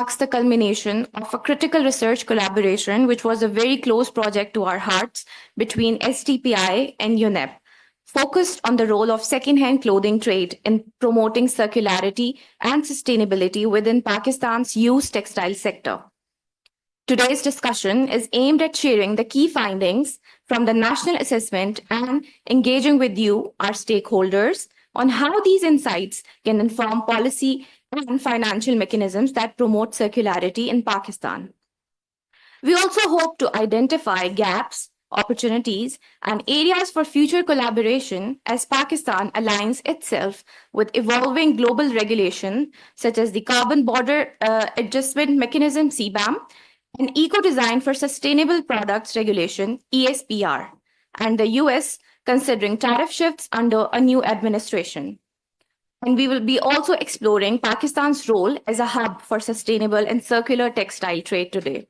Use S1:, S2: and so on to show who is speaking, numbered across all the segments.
S1: marks the culmination of a critical research collaboration, which was a very close project to our hearts between STPI and UNEP, focused on the role of second-hand clothing trade in promoting circularity and sustainability within Pakistan's used textile sector. Today's discussion is aimed at sharing the key findings from the national assessment and engaging with you, our stakeholders, on how these insights can inform policy and financial mechanisms that promote circularity in Pakistan. We also hope to identify gaps, opportunities, and areas for future collaboration as Pakistan aligns itself with evolving global regulation such as the Carbon Border Adjustment Mechanism (CBAM) and Eco Design for Sustainable Products Regulation (ESPR), and the US considering tariff shifts under a new administration. And we will be also exploring Pakistan's role as a hub for sustainable and circular textile trade today.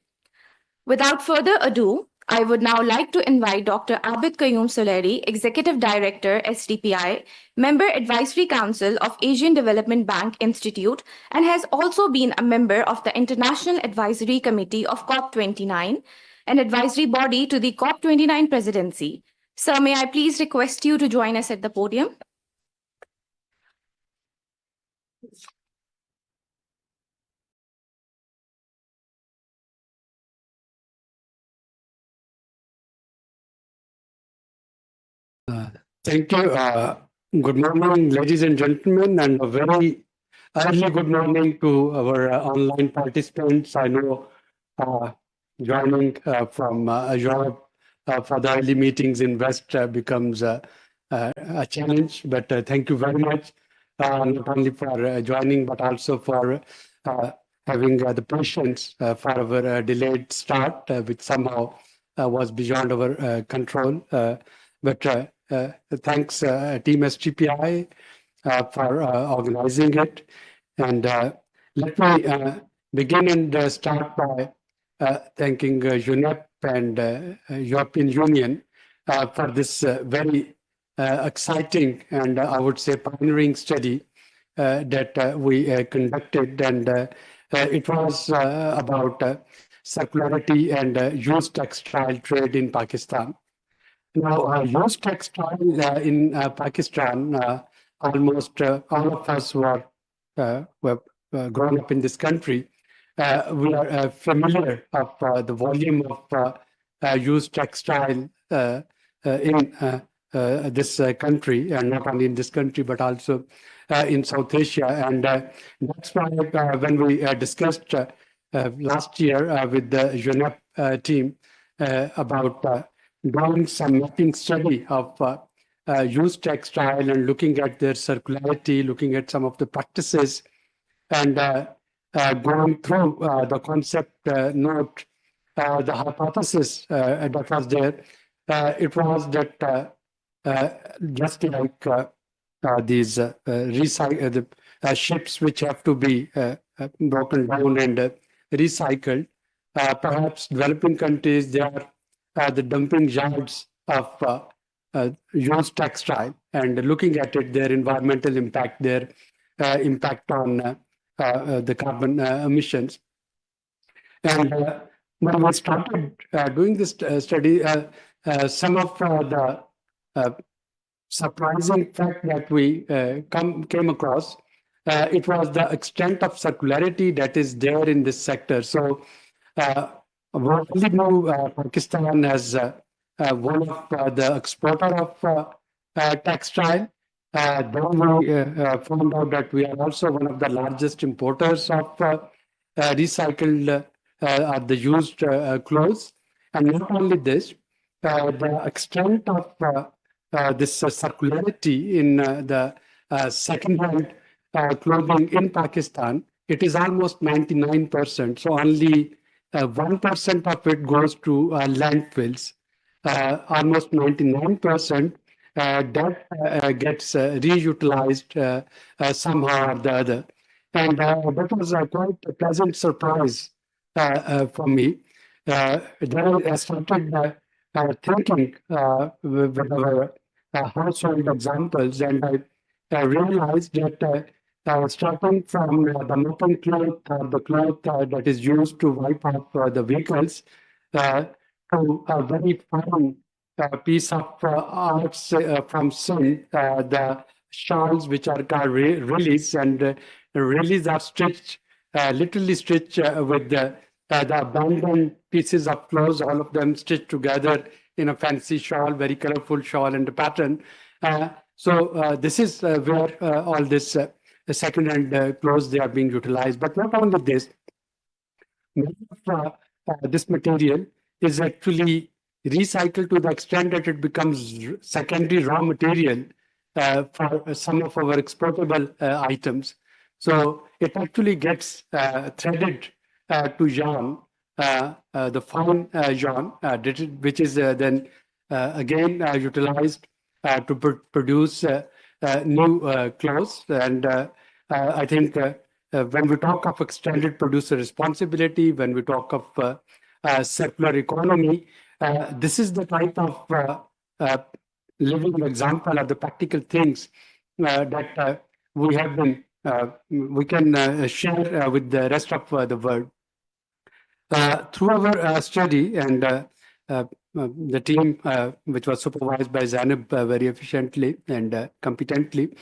S1: Without further ado, I would now like to invite Dr. Abid Qayyum Suleri, Executive Director, STPI, Member Advisory Council of Asian Development Bank Institute, and has also been a member of the International Advisory Committee of COP29, an advisory body to the COP29 presidency. Sir, may I please request you to join us at the podium?
S2: Thank you. Good morning, ladies and gentlemen, and a very early good morning to our online participants. I know joining from Europe for the early meetings in West becomes a challenge, but thank you very much, not only for joining, but also for having the patience for our delayed start, which somehow was beyond our control. But thanks, Team STPI, for organizing it. And let me begin and start by thanking UNEP and European Union for this very exciting and I would say pioneering study that we conducted. And it was about circularity and used textile trade in Pakistan. Now, used textile in Pakistan, almost all of us were grown up in this country. We are familiar of the volume of used textile in this country, and not only in this country, but also in South Asia. And that's why when we discussed last year with the UNEP team about doing some mapping study of used textile and looking at their circularity, looking at some of the practices, and going through the concept note, the hypothesis that was there. It was that just like these ships which have to be broken down and recycled, perhaps developing countries, they are the dumping yards of used textile, and looking at it, their environmental impact, their impact on the carbon emissions. And when we started doing this study, some of the surprising fact that we came across, it was the extent of circularity that is there in this sector. So we only know Pakistan as one of the exporter of textile. Then we found out that we are also one of the largest importers of recycled the used clothes. And not only this, the extent of this circularity in the second-hand clothing in Pakistan, it is almost 99%. So only 1% of it goes to landfills. Almost 99% that gets reutilized somehow or the other. And that was quite a pleasant surprise for me. Then I started thinking with our household examples, and I realized that starting from the mopping cloth, the cloth that is used to wipe up the vehicles, to a very fine piece of arts from sin, the shawls which are called relis, and relis are stitched, literally stitched with the abandoned pieces of clothes, all of them stitched together in a fancy shawl, very colorful shawl and a pattern. So this is where all this second-hand clothes they are being utilized. But not only this, many of this material is actually recycled to the extent that it becomes secondary raw material for some of our exportable items. So it actually gets threaded to yarn, the fine yarn, which is then again utilized to produce new clothes. And I think when we talk of extended producer responsibility, when we talk of circular economy, this is the type of living example of the practical things that we have been we can share with the rest of the world. Through our study and the team, which was supervised by Zainab very efficiently and competently,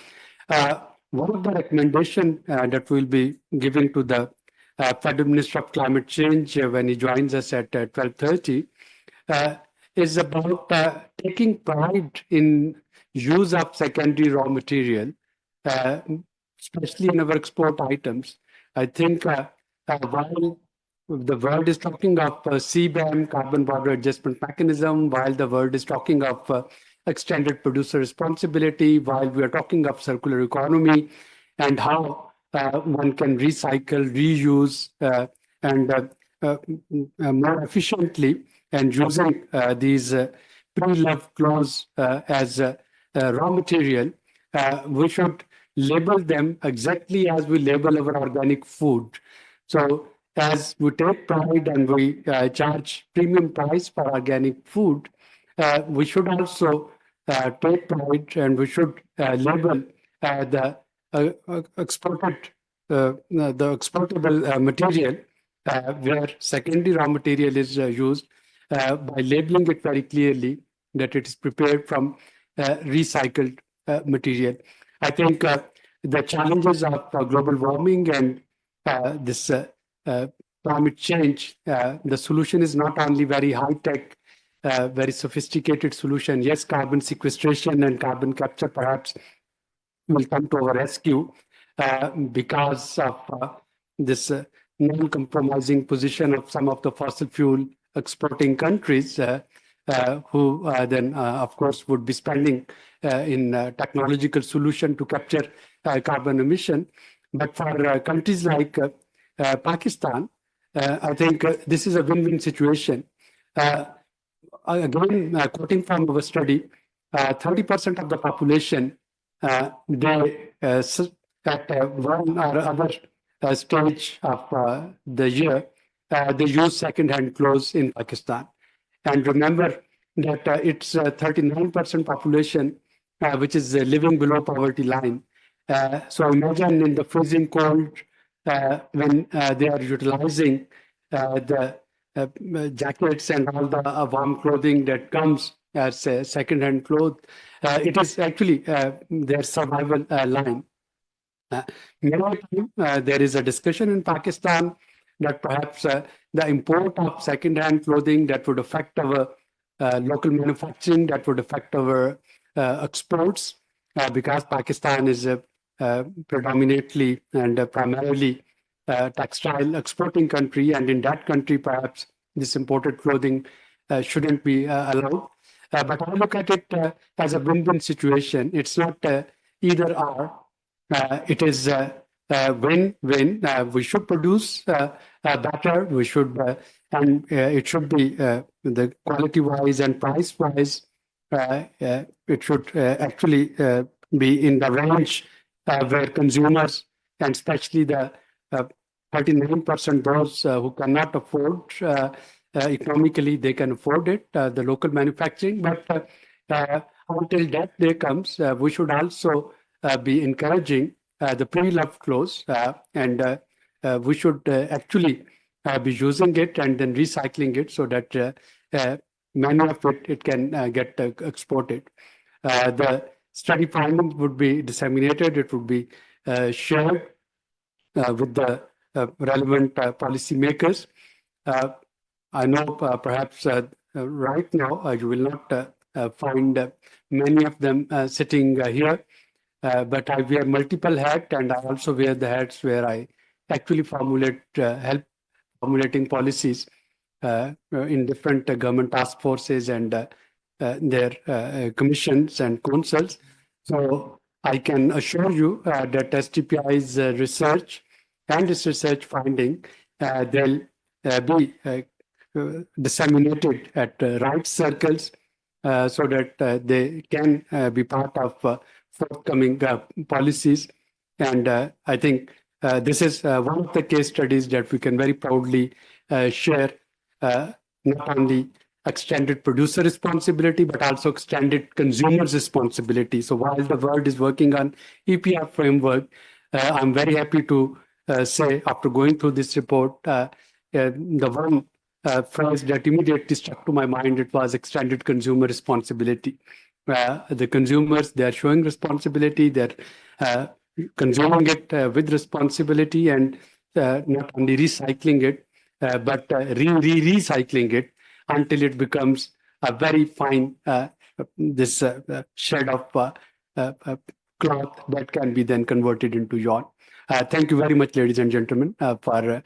S2: one of the recommendations that we'll be giving to the Federal Minister of Climate Change when he joins us at 12:30 is about taking pride in use of secondary raw material, uh, especially in our export items. I think while the world is talking of CBAM, carbon border adjustment mechanism, while the world is talking of extended producer responsibility, while we are talking of circular economy and how one can recycle, reuse, and more efficiently, and using these pre-loved clothes as raw material, we should label them exactly as we label our organic food. So as we take pride and we charge premium price for organic food, we should also take pride and we should label the exported, the exportable material where secondary raw material is used by labeling it very clearly that it is prepared from recycled material. I think the challenges of global warming and this climate change, the solution is not only very high-tech, very sophisticated solution. Yes, carbon sequestration and carbon capture perhaps will come to our rescue because of this non-compromising position of some of the fossil fuel exporting countries who then, of course, would be spending in technological solution to capture carbon emission. But for countries like Pakistan, I think this is a win-win situation. Again, quoting from our study, 30% of the population, they at one or other stage of the year, they use second-hand clothes in Pakistan. And remember that it's 39% population which is living below poverty line. So imagine in the freezing cold when they are utilizing the jackets and all the warm clothing that comes as second-hand clothes. It is actually their survival line. Meanwhile, there is a discussion in Pakistan that perhaps the import of second-hand clothing that would affect our local manufacturing, that would affect our exports, because Pakistan is predominantly and primarily textile exporting country, and in that country, perhaps this imported clothing shouldn't be allowed. But I look at it as a win-win situation. It's not either or. It is win-win. We should produce better. We should, and it should be the quality-wise and price-wise. It should actually be in the range where consumers, and especially the 39% those who cannot afford economically, they can afford it, the local manufacturing. But until that day comes, we should also be encouraging the pre-loved clothes, and we should actually be using it and then recycling it so that many of it can get exported. The study findings would be disseminated. It would be shared with the relevant policymakers. I know perhaps right now you will not find many of them sitting here, but I wear multiple hats, and I also wear the hats where I actually help formulating policies in different government task forces and their commissions and councils. So I can assure you that STPI's research and its research finding, they'll be disseminated at right circles so that they can be part of forthcoming policies. And I think this is one of the case studies that we can very proudly share, not only extended producer responsibility, but also extended consumers responsibility. So while the world is working on EPR framework, I'm very happy to say, after going through this report, the one phrase that immediately struck to my mind, it was extended consumer responsibility. The consumers, they're showing responsibility, they're consuming it with responsibility, and not only recycling it, but recycling it until it becomes a very fine this shred of cloth that can be then converted into yarn. Thank you very much, ladies and gentlemen, for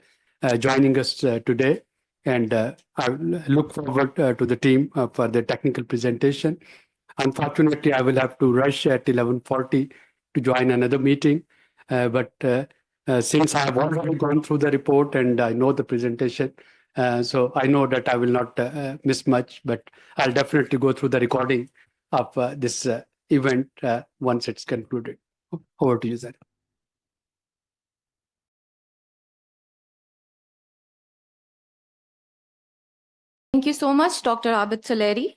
S2: joining us today. And I look forward to the team for the technical presentation. Unfortunately, I will have to rush at 11:40 to join another meeting. But since I have already gone through the report and I know the presentation, so I know that I will not miss much, but I'll definitely go through the recording of this event once it's concluded. Over to you, Zara.
S1: Thank you so much, Dr. Abid Suleri,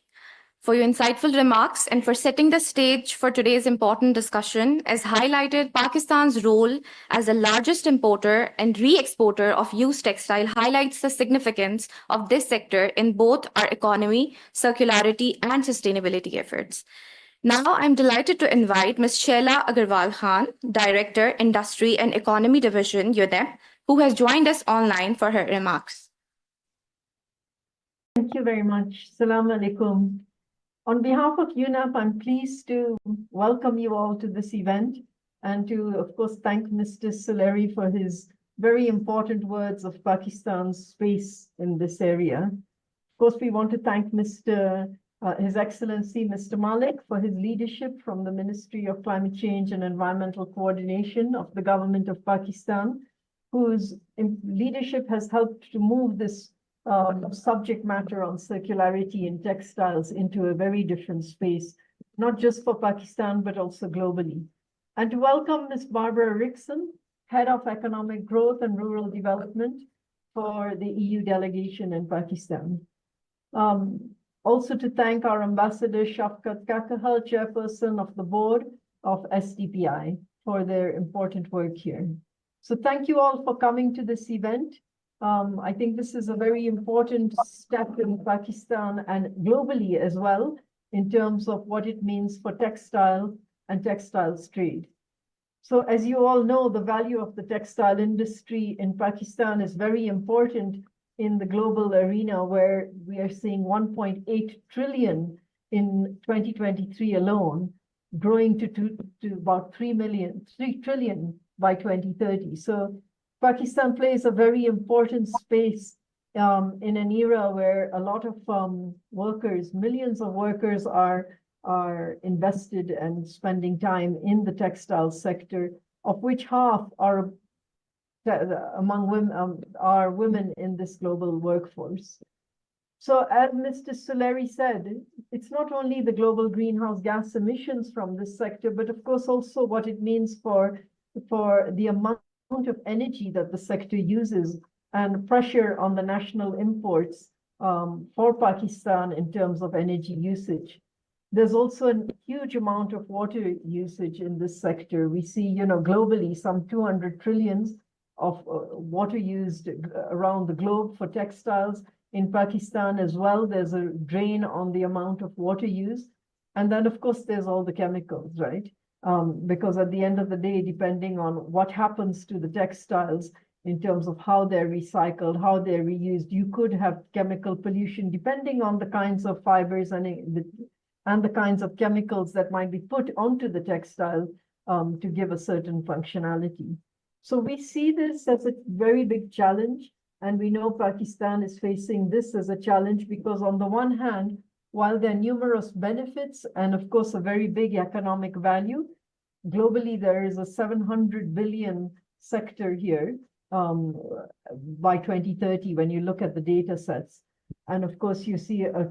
S1: for your insightful remarks and for setting the stage for today's important discussion. As highlighted, Pakistan's role as the largest importer and re-exporter of used textile highlights the significance of this sector in both our economy, circularity, and sustainability efforts. Now, I'm delighted to invite Ms. Shaila Agarwal Khan, Director, Industry and Economy Division, UNEP, who has joined us online for her remarks.
S3: Thank you very much. Salam alaikum. On behalf of UNEP, I'm pleased to welcome you all to this event and to, of course, thank Mr. Suleri for his very important words of Pakistan's space in this area. Of course, we want to thank His Excellency, Mr. Malik, for his leadership from the Ministry of Climate Change and Environmental Coordination of the Government of Pakistan, whose leadership has helped to move this subject matter on circularity in textiles into a very different space, not just for Pakistan, but also globally. And to welcome Ms. Barbara Rickson, Head of Economic Growth and Rural Development for the EU delegation in Pakistan. Also to thank our Ambassador Shafkat Kakahal, Chairperson of the Board of STPI, for their important work here. So thank you all for coming to this event. I think this is a very important step in Pakistan and globally as well, in terms of what it means for textile and textiles trade. So as you all know, the value of the textile industry in Pakistan is very important in the global arena, where we are seeing 1.8 trillion in 2023 alone, growing to about 3 trillion by 2030. So Pakistan plays a very important space in an era where a lot of workers, millions of workers are invested and spending time in the textile sector, of which half are among women, are women in this global workforce. So as Mr. Suleri said, it's not only the global greenhouse gas emissions from this sector, but of course also what it means for the amount of energy that the sector uses and pressure on the national imports for Pakistan in terms of energy usage. There's also a huge amount of water usage in this sector. We see, globally, some 200 trillions of water used around the globe for textiles. In Pakistan as well, there's a drain on the amount of water used. And then, of course, there's all the chemicals, right? Because at the end of the day, depending on what happens to the textiles in terms of how they're recycled, how they're reused, you could have chemical pollution depending on the kinds of fibers and the kinds of chemicals that might be put onto the textile to give a certain functionality. So we see this as a very big challenge, and we know Pakistan is facing this as a challenge because on the one hand, while there are numerous benefits and of course a very big economic value, globally there is a 700 billion sector here by 2030 when you look at the data sets. And of course you see a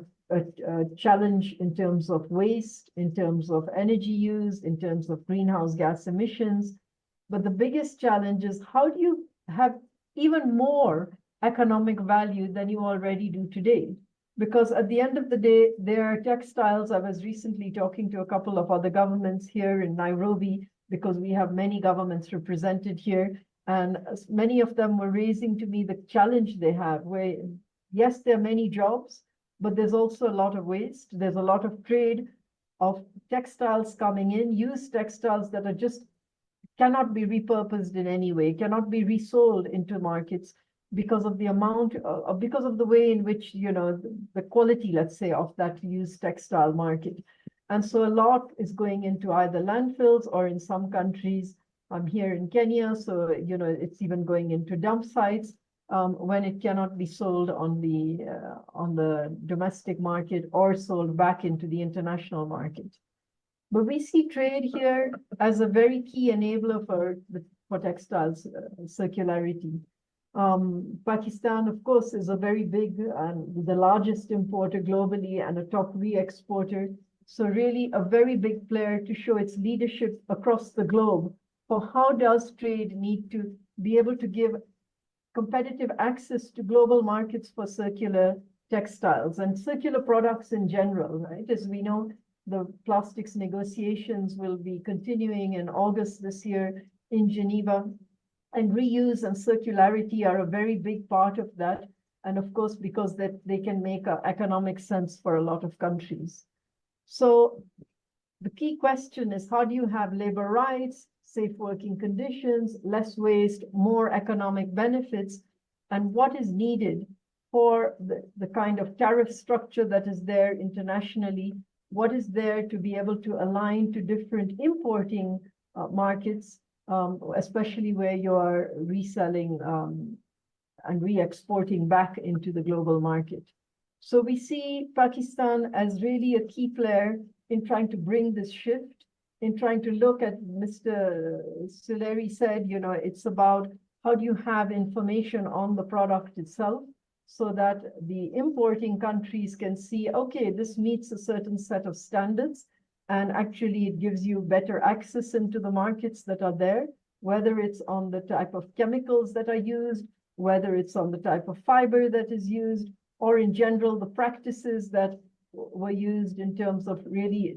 S3: challenge in terms of waste, in terms of energy use, in terms of greenhouse gas emissions. But the biggest challenge is how do you have even more economic value than you already do today? Because at the end of the day, there are textiles. I was recently talking to a couple of other governments here in Nairobi, because we have many governments represented here. And many of them were raising to me the challenge they have, where yes, there are many jobs, but there's also a lot of waste. There's a lot of trade of textiles coming in, used textiles that are just cannot be repurposed in any way, cannot be resold into markets because of the amount, because of the way in which, the quality, let's say, of that used textile market. And so a lot is going into either landfills or in some countries, I'm here in Kenya, so, it's even going into dump sites when it cannot be sold on the domestic market or sold back into the international market. But we see trade here as a very key enabler for textiles circularity. Pakistan, of course, is a very big and the largest importer globally and a top re-exporter. So really a very big player to show its leadership across the globe for how does trade need to be able to give competitive access to global markets for circular textiles and circular products in general, right? As we know, the plastics negotiations will be continuing in August this year in Geneva, and reuse and circularity are a very big part of that. And of course, because they can make economic sense for a lot of countries. So the key question is, how do you have labor rights, safe working conditions, less waste, more economic benefits, and what is needed for the kind of tariff structure that is there internationally? What is there to be able to align to different importing markets, especially where you are reselling and re-exporting back into the global market? So we see Pakistan as really a key player in trying to bring this shift, in trying to look at, Mr. Suleri said, it's about how do you have information on the product itself so that the importing countries can see, okay, this meets a certain set of standards, and actually it gives you better access into the markets that are there, whether it's on the type of chemicals that are used, whether it's on the type of fiber that is used, or in general, the practices that were used in terms of really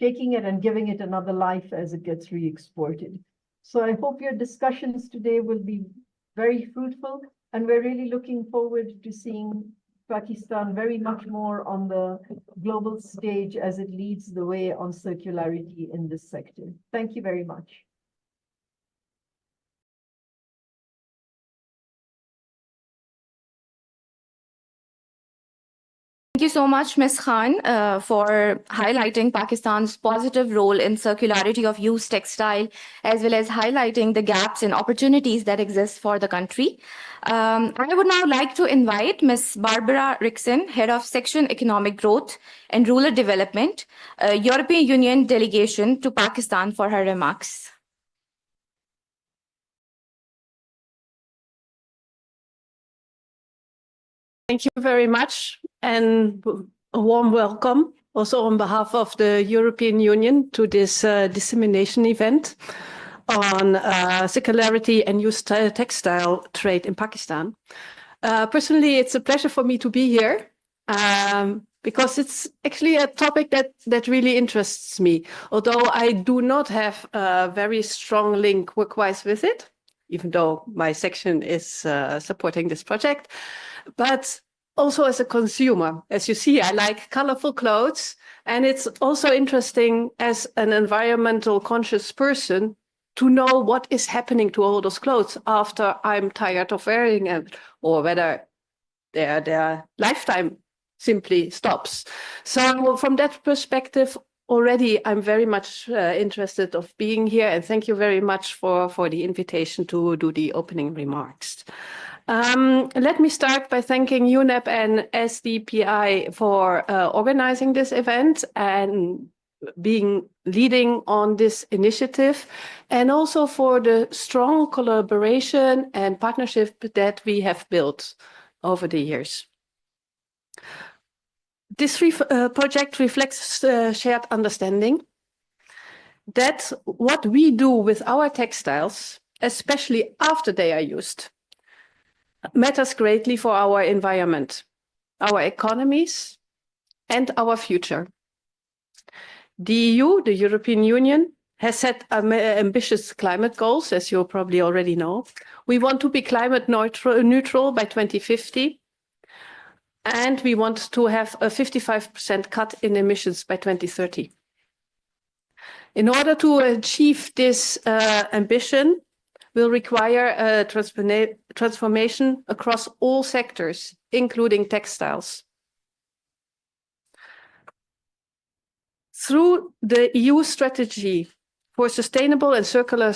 S3: taking it and giving it another life as it gets re-exported. So I hope your discussions today will be very fruitful, and we're really looking forward to seeing Pakistan very much more on the global stage as it leads the way on circularity in this sector. Thank you very much.
S1: Thank you so much, Ms. Khan, for highlighting Pakistan's positive role in circularity of used textile, as well as highlighting the gaps and opportunities that exist for the country. I would now like to invite Ms. Barbara Rickson, Head of Section Economic Growth and Rural Development, European Union Delegation to Pakistan, for her remarks.
S4: Thank you very much, and a warm welcome also on behalf of the European Union to this dissemination event on circularity and used textile trade in Pakistan. Personally, it's a pleasure for me to be here. because it's actually a topic that really interests me, although I do not have a very strong link work-wise with it, even though my section is supporting this project. But also as a consumer, as you see, I like colorful clothes, and it's also interesting as an environmental conscious person to know what is happening to all those clothes after I'm tired of wearing them, or whether their lifetime simply stops. So from that perspective, already I'm very much interested of being here, and thank you very much for the invitation to do the opening remarks. Let me start by thanking UNEP and SDPI for organizing this event and leading on this initiative, and also for the strong collaboration and partnership that we have built over the years. This project reflects shared understanding that what we do with our textiles, especially after they are used, matters greatly for our environment, our economies, and our future. The EU, the European Union, has set ambitious climate goals, as you probably already know. We want to be climate neutral by 2050, and we want to have a 55% cut in emissions by 2030. In order to achieve this ambition, will require a transformation across all sectors, including textiles. Through the EU strategy for sustainable and circular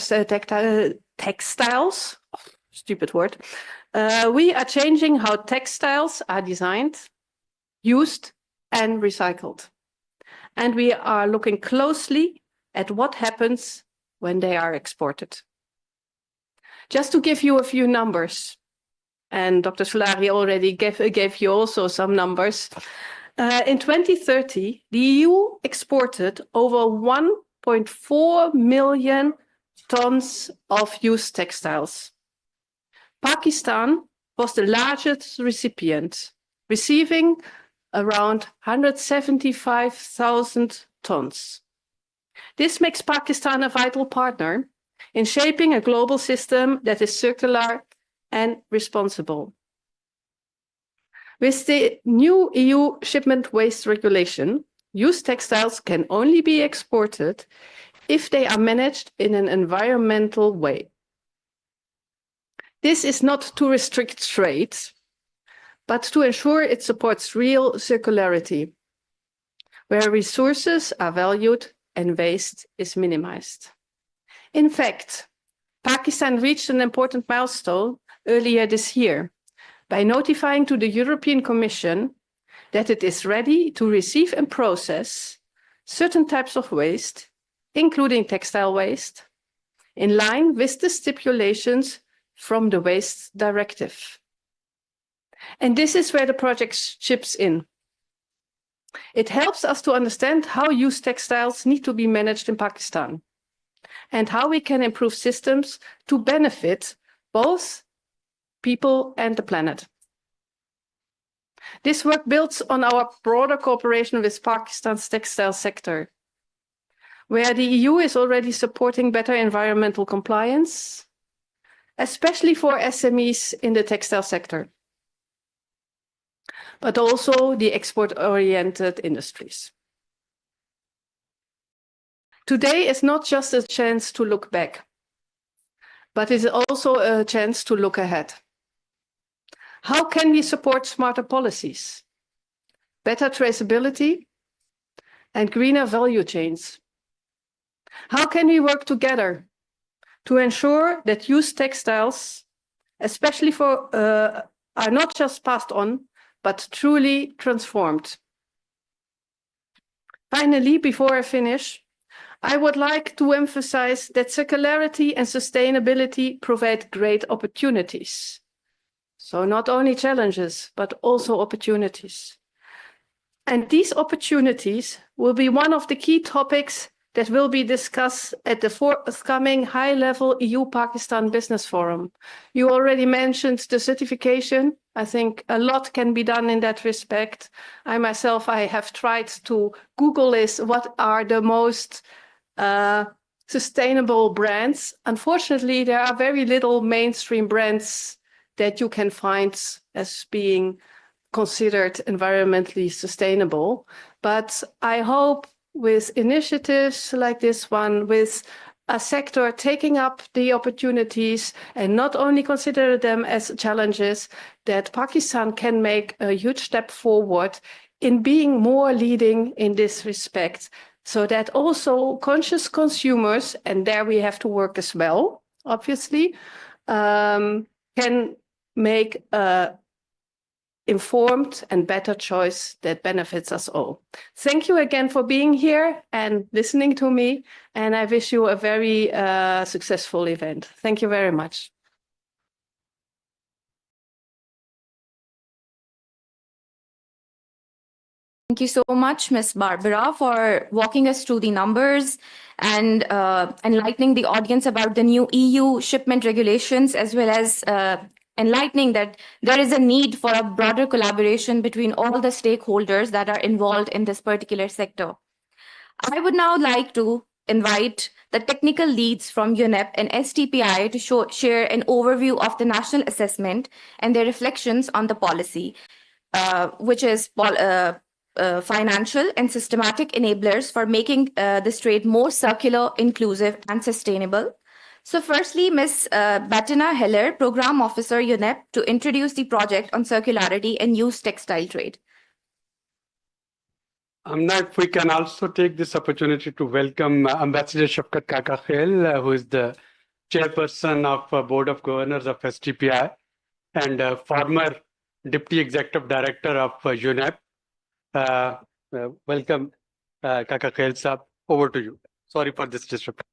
S4: textiles, stupid word, we are changing how textiles are designed, used, and recycled. And we are looking closely at what happens when they are exported. Just to give you a few numbers, and Dr. Solari already gave you also some numbers. In 2030, the EU exported over 1.4 million tons of used textiles. Pakistan was the largest recipient, receiving around 175,000 tons. This makes Pakistan a vital partner in shaping a global system that is circular and responsible. With the new EU shipment waste regulation, used textiles can only be exported if they are managed in an environmental way. This is not to restrict trade, but to ensure it supports real circularity, where resources are valued and waste is minimized. In fact, Pakistan reached an important milestone earlier this year by notifying to the European Commission that it is ready to receive and process certain types of waste, including textile waste, in line with the stipulations from the Waste Directive. And this is where the project chips in. It helps us to understand how used textiles need to be managed in Pakistan, and how we can improve systems to benefit both people and the planet. This work builds on our broader cooperation with Pakistan's textile sector, where the EU is already supporting better environmental compliance, especially for SMEs in the textile sector, but also the export-oriented industries. Today is not just a chance to look back, but is also a chance to look ahead. How can we support smarter policies, better traceability, and greener value chains? How can we work together to ensure that used textiles, especially are not just passed on, but truly transformed? Finally, before I finish, I would like to emphasize that circularity and sustainability provide great opportunities. So not only challenges, but also opportunities. And these opportunities will be one of the key topics that will be discussed at the forthcoming high-level EU-Pakistan Business Forum. You already mentioned the certification, I think a lot can be done in that respect. I myself, I have tried to Google what are the most sustainable brands. Unfortunately, there are very little mainstream brands that you can find as being considered environmentally sustainable. But I hope with initiatives like this one, with a sector taking up the opportunities and not only consider them as challenges, that Pakistan can make a huge step forward in being more leading in this respect, so that also conscious consumers, and there we have to work as well, obviously, can make a informed and better choice that benefits us all. Thank you again for being here and listening to me, and I wish you a very successful event. Thank you very much.
S1: Thank you so much, Ms. Barbara, for walking us through the numbers and enlightening the audience about the new EU shipment regulations, as well as enlightening that there is a need for a broader collaboration between all the stakeholders that are involved in this particular sector. I would now like to invite the technical leads from UNEP and STPI to share an overview of the national assessment and their reflections on the policy, which is financial and systematic enablers for making this trade more circular, inclusive, and sustainable. So firstly, Ms. Bettina Heller, Program Officer, UNEP, to introduce the project on circularity and used textile trade.
S2: Amna, if we can also take this opportunity to welcome Ambassador Shafkat Kaka Khail, who is the chairperson of Board of Governors of STPI and former Deputy Executive Director of UNEP. Welcome, Kaka Khail Saab. Over to you. Sorry for this disruption.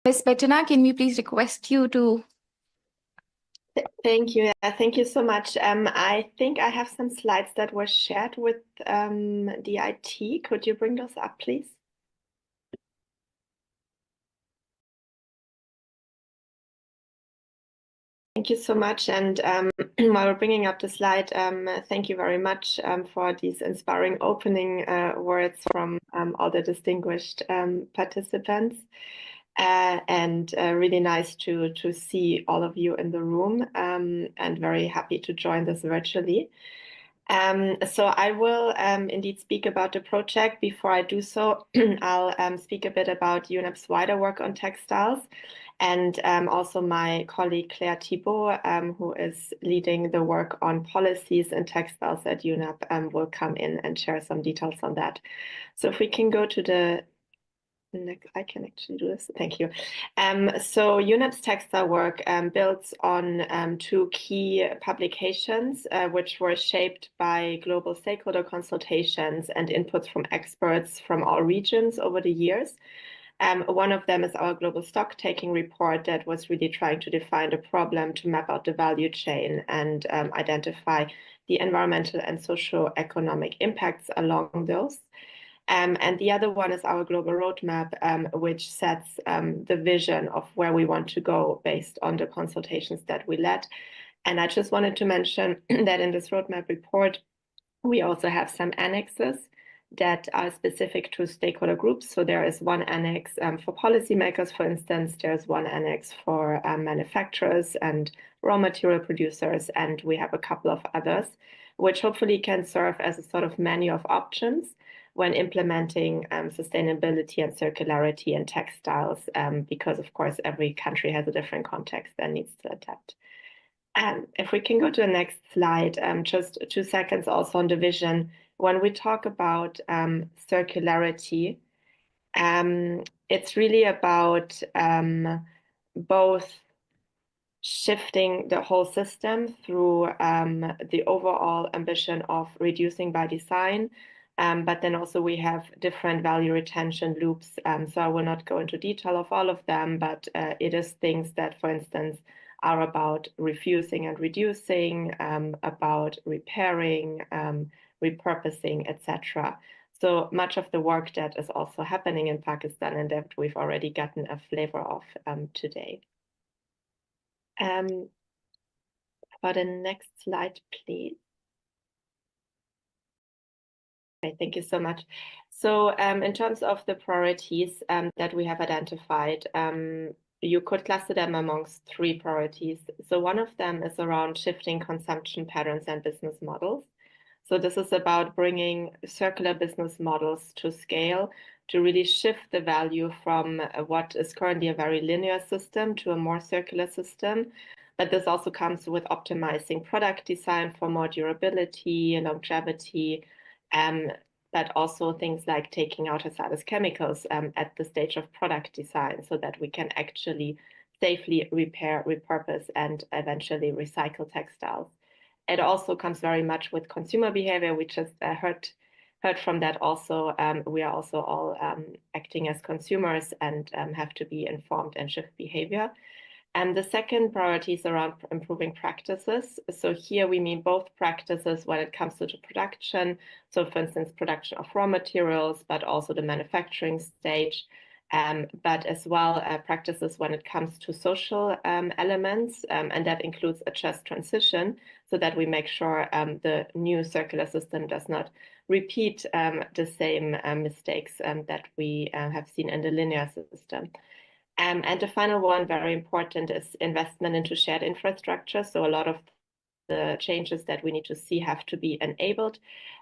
S1: Ms. Bettina, can we please request you to...
S5: Thank you. Thank you so much. I think I have some slides that were shared with the IT. Could you bring those up, please? Thank you so much. And while we're bringing up the slide, thank you very much for these inspiring opening words from all the distinguished participants. And really nice to see all of you in the room, and very happy to join this virtually. So I will indeed speak about the project. Before I do so, I'll speak a bit about UNEP's wider work on textiles, and also my colleague Claire Thibault, who is leading the work on policies and textiles at UNEP, will come in and share some details on that. So if we can go to the next, I can actually do this. Thank you. So UNEP's textile work builds on two key publications, which were shaped by global stakeholder consultations and inputs from experts from all regions over the years. One of them is our global stock taking report that was really trying to define the problem, to map out the value chain and identify the environmental and socio-economic impacts along those. And the other one is our global roadmap, which sets the vision of where we want to go based on the consultations that we led. And I just wanted to mention that in this roadmap report, we also have some annexes that are specific to stakeholder groups. So there is one annex for policymakers, for instance. There's one annex for manufacturers and raw material producers, and we have a couple of others, which hopefully can serve as a sort of menu of options when implementing sustainability and circularity in textiles, because of course every country has a different context and needs to adapt. If we can go to the next slide, just 2 seconds also on the vision. When we talk about circularity, it's really about both shifting the whole system through the overall ambition of reducing by design, but then also we have different value retention loops. So I will not go into detail of all of them, but it is things that, for instance, are about refusing and reducing, about repairing, repurposing, etc. So much of the work that is also happening in Pakistan and that we've already gotten a flavor of today. For the next slide, please. Okay, thank you so much. So in terms of the priorities that we have identified, you could cluster them amongst three priorities. So one of them is around shifting consumption patterns and business models. So this is about bringing circular business models to scale to really shift the value from what is currently a very linear system to a more circular system. But this also comes with optimizing product design for more durability and longevity, but also things like taking out hazardous chemicals at the stage of product design so that we can actually safely repair, repurpose, and eventually recycle textiles. It also comes very much with consumer behavior. We just heard from that also. We are also all acting as consumers and have to be informed and shift behavior. And the second priority is around improving practices. So here we mean both practices when it comes to the production. So for instance, production of raw materials, but also the manufacturing stage, but as well practices when it comes to social elements. And that includes a just transition so that we make sure the new circular system does not repeat the same mistakes that we have seen in the linear system. And the final one, very important, is investment into shared infrastructure. So a lot of the changes that we need to see have to be enabled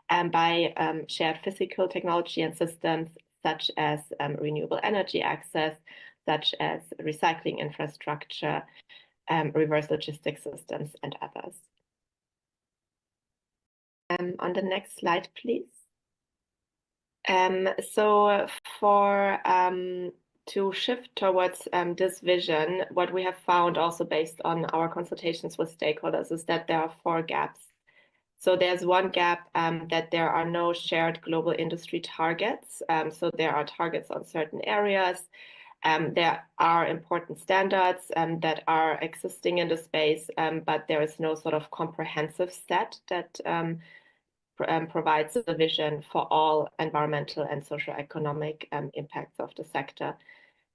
S5: by shared physical technology and systems, such as renewable energy access, such as recycling infrastructure, reverse logistics systems, and others. On the next slide, please. So for to shift towards this vision, what we have found also based on our consultations with stakeholders is that there are 4 gaps. So there's one gap that there are no shared global industry targets. So there are targets on certain areas. There are important standards that are existing in the space, but there is no sort of comprehensive set that provides a vision for all environmental and socioeconomic impacts of the sector.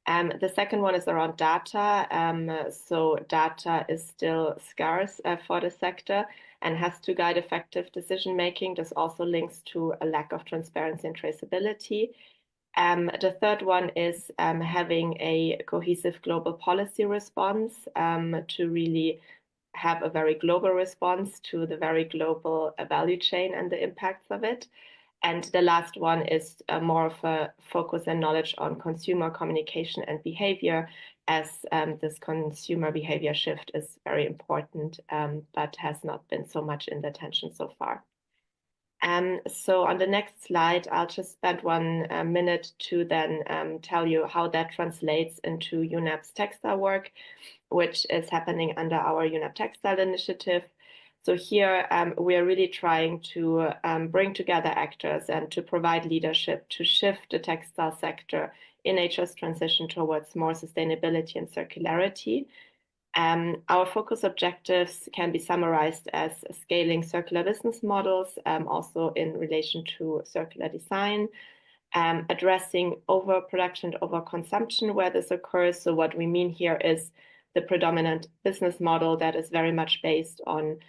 S5: The second one is around data. So data is still scarce for the sector and has to guide effective decision making. This also links to a lack of transparency and traceability. The third one is having a cohesive global policy response to really have a very global response to the very global value chain and the impacts of it. And the last one is more of a focus and knowledge on consumer communication and behavior, as this consumer behavior shift is very important, but has not been so much in the attention so far. So on the next slide, I'll just spend 1 minute to then tell you how that translates into UNEP's textile work, which is happening under our UNEP Textile Initiative. So here we are really trying to bring together actors and to provide leadership to shift the textile sector in a just transition towards more sustainability and circularity. Our focus objectives can be summarized as scaling circular business models, also in relation to circular design, addressing overproduction, overconsumption where this occurs. So what we mean here is the predominant business model that is very much based on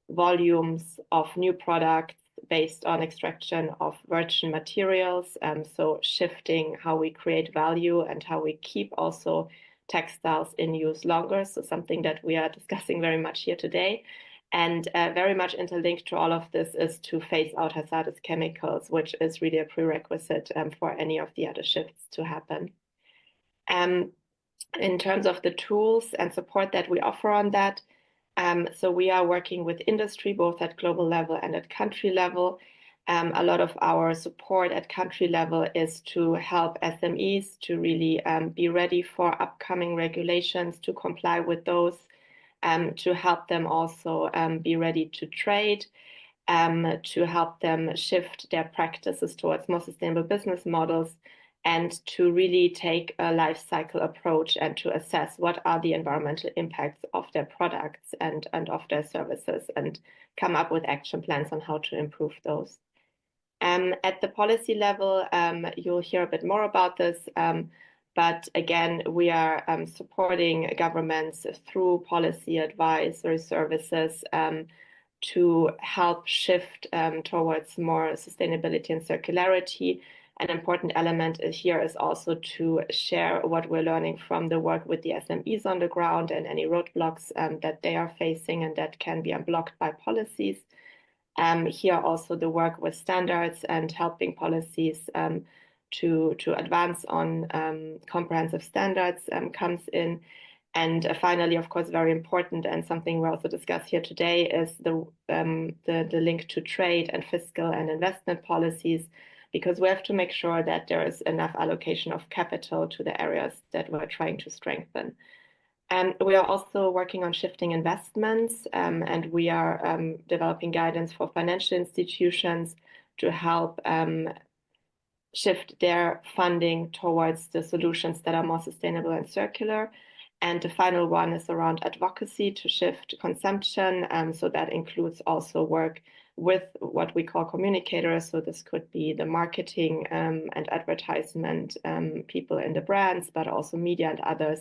S5: volumes of new products based on extraction of virgin materials. So shifting how we create value and how we keep also textiles in use longer. So something that we are discussing very much here today. And very much interlinked to all of this is to phase out hazardous chemicals, which is really a prerequisite for any of the other shifts to happen. In terms of the tools and support that we offer on that, so we are working with industry, both at global level and at country level. A lot of our support at country level is to help SMEs to really be ready for upcoming regulations, to comply with those, to help them also be ready to trade, to help them shift their practices towards more sustainable business models, and to really take a life cycle approach and to assess what are the environmental impacts of their products and of their services, and come up with action plans on how to improve those. At the policy level, you'll hear a bit more about this, But again, we are supporting governments through policy advisory services to help shift towards more sustainability and circularity. An important element here is also to share what we're learning from the work with the SMEs on the ground and any roadblocks that they are facing and that can be unblocked by policies. Here also the work with standards and helping policies to advance on comprehensive standards comes in. And finally, of course, very important and something we also discuss here today is the link to trade and fiscal and investment policies, because we have to make sure that there is enough allocation of capital to the areas that we're trying to strengthen. And we are also working on shifting investments, and we are developing guidance for financial institutions to help shift their funding towards the solutions that are more sustainable and circular. And the final one is around advocacy to shift consumption. So that includes also work with what we call communicators. So this could be the marketing and advertisement people in the brands, but also media and others,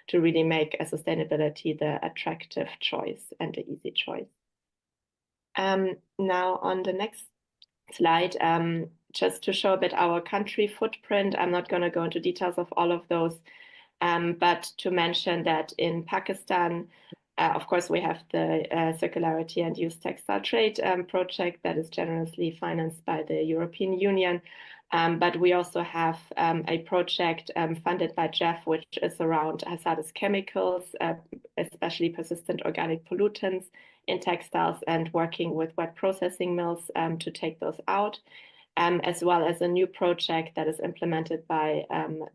S5: to really make sustainability the attractive choice and the easy choice. Now on the next slide, just to show a bit our country footprint. I'm not going to go into details of all of those, but to mention that in Pakistan, of course, we have the Circularity and Used Textile Trade project that is generously financed by the European Union. But we also have a project funded by Jeff, which is around hazardous chemicals, especially persistent organic pollutants in textiles, and working with wet processing mills to take those out. As well as a new project that is implemented by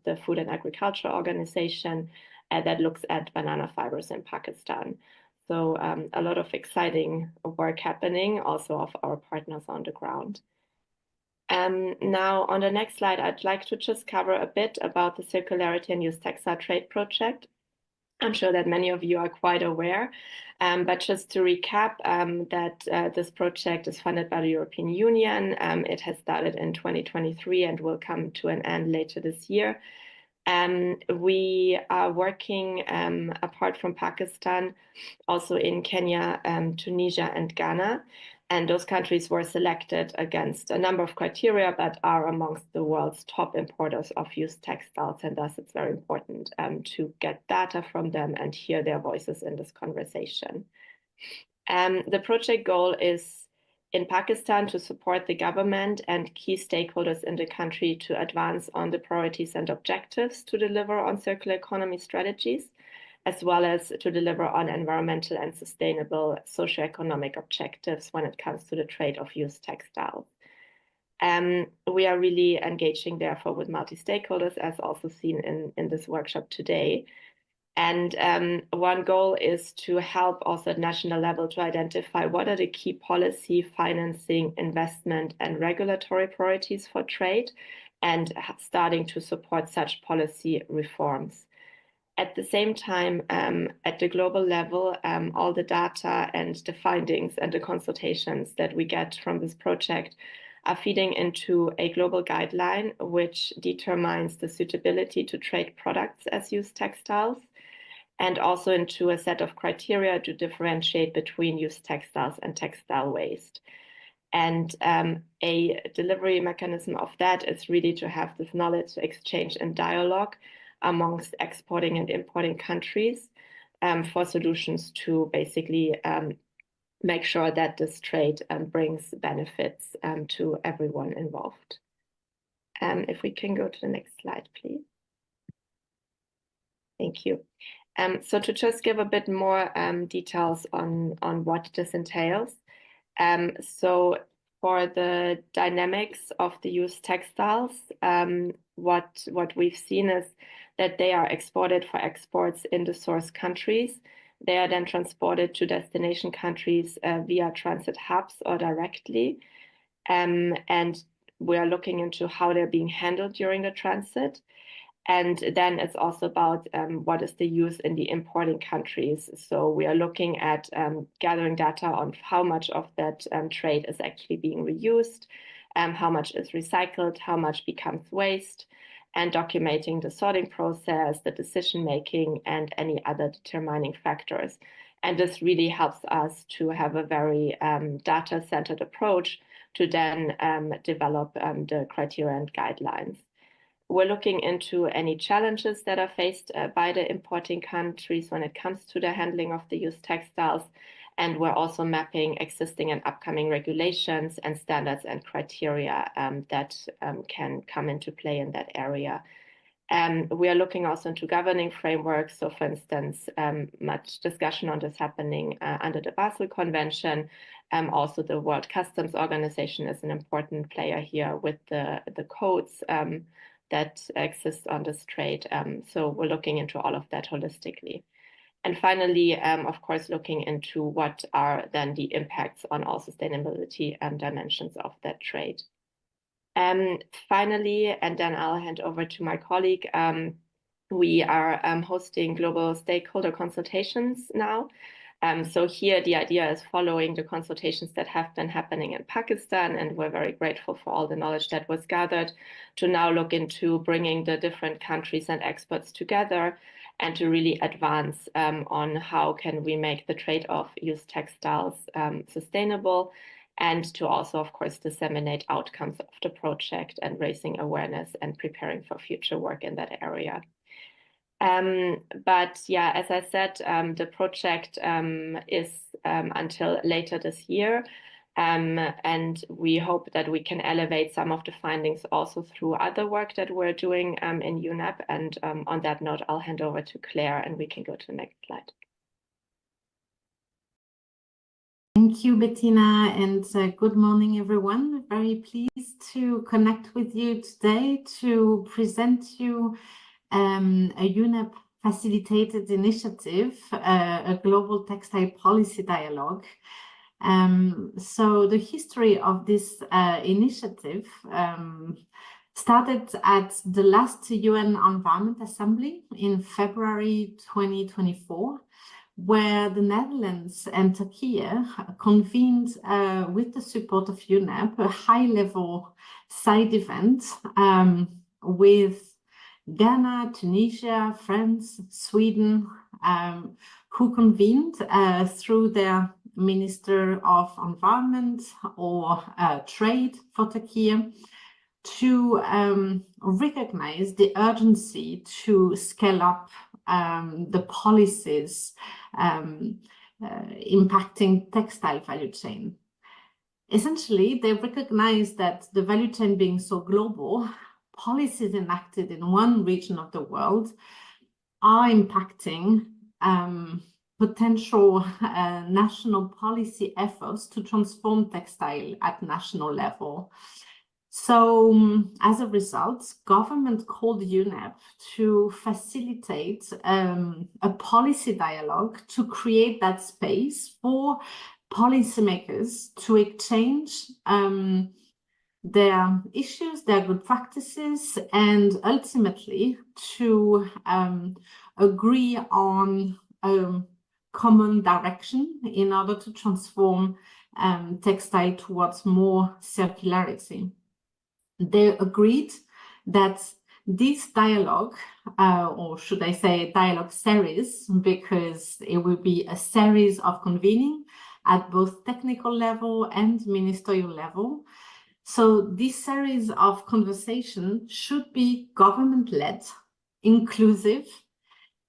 S5: the Food and Agriculture Organization that looks at banana fibers in Pakistan. So a lot of exciting work happening also of our partners on the ground. Now on the next slide, I'd like to just cover a bit about the Circularity and Used Textile Trade project. I'm sure that many of you are quite aware, but just to recap, that this project is funded by the European Union. It has started in 2023 and will come to an end later this year. We are working apart from Pakistan, also in Kenya, Tunisia, and Ghana. And those countries were selected against a number of criteria, but are amongst the world's top importers of used textiles. And thus it's very important to get data from them and hear their voices in this conversation. The project goal is in Pakistan to support the government and key stakeholders in the country to advance on the priorities and objectives to deliver on circular economy strategies, as well as to deliver on environmental and sustainable socioeconomic objectives when it comes to the trade of used textiles. We are really engaging, therefore, with multi-stakeholders, as also seen in this workshop today. And one goal is to help also at national level to identify what are the key policy, financing, investment, and regulatory priorities for trade, and starting to support such policy reforms. At the same time, at the global level, all the data and the findings and the consultations that we get from this project are feeding into a global guideline which determines the suitability to trade products as used textiles, and also into a set of criteria to differentiate between used textiles and textile waste. And a delivery mechanism of that is really to have this knowledge exchange and dialogue amongst exporting and importing countries for solutions to basically make sure that this trade brings benefits to everyone involved. If we can go to the next slide, please. Thank you. So to just give a bit more details on what this entails. So for the dynamics of the used textiles, what we've seen is that they are exported for exports in the source countries. They are then transported to destination countries via transit hubs or directly. And we are looking into how they're being handled during the transit. And then it's also about what is the use in the importing countries. So we are looking at gathering data on how much of that trade is actually being reused, how much is recycled, how much becomes waste, and documenting the sorting process, the decision making, and any other determining factors. And this really helps us to have a very data-centered approach to then develop the criteria and guidelines. We're looking into any challenges that are faced by the importing countries when it comes to the handling of the used textiles. And we're also mapping existing and upcoming regulations and standards and criteria that can come into play in that area. We are looking also into governing frameworks. So, for instance, much discussion on this happening under the Basel Convention. Also, the World Customs Organization is an important player here with the codes that exist on this trade. So we're looking into all of that holistically. And finally, of course, looking into what are then the impacts on all sustainability dimensions of that trade. Finally, and then I'll hand over to my colleague, we are hosting global stakeholder consultations now. So here the idea is following the consultations that have been happening in Pakistan, and we're very grateful for all the knowledge that was gathered to now look into bringing the different countries and experts together and to really advance on how can we make the trade of used textiles sustainable, and to also, of course, disseminate outcomes of the project and raising awareness and preparing for future work in that area. But yeah, as I said, the project is until later this year. And we hope that we can elevate some of the findings also through other work that we're doing in UNEP. And on that note, I'll hand over to Claire and we can go to the next slide.
S6: Thank you, Bettina, and good morning, everyone. Very pleased to connect with you today to present you a UNEP facilitated initiative, a global textile policy dialogue. So the history of this initiative started at the last UN Environment Assembly in February 2024, where the Netherlands and Turkey convened with the support of UNEP a high-level side event with Ghana, Tunisia, France, Sweden, who convened through their Minister of Environment or Trade for Turkey to recognize the urgency to scale up the policies impacting textile value chain. Essentially, they recognize that the value chain being so global, policies enacted in one region of the world are impacting potential national policy efforts to transform textile at national level. So as a result, government called UNEP to facilitate a policy dialogue to create that space for policymakers to exchange their issues, their good practices, and ultimately to agree on a common direction in order to transform textile towards more circularity. They agreed that this dialogue, or should I say dialogue series, because it will be a series of convening at both technical level and ministerial level. So this series of conversation should be government-led, inclusive,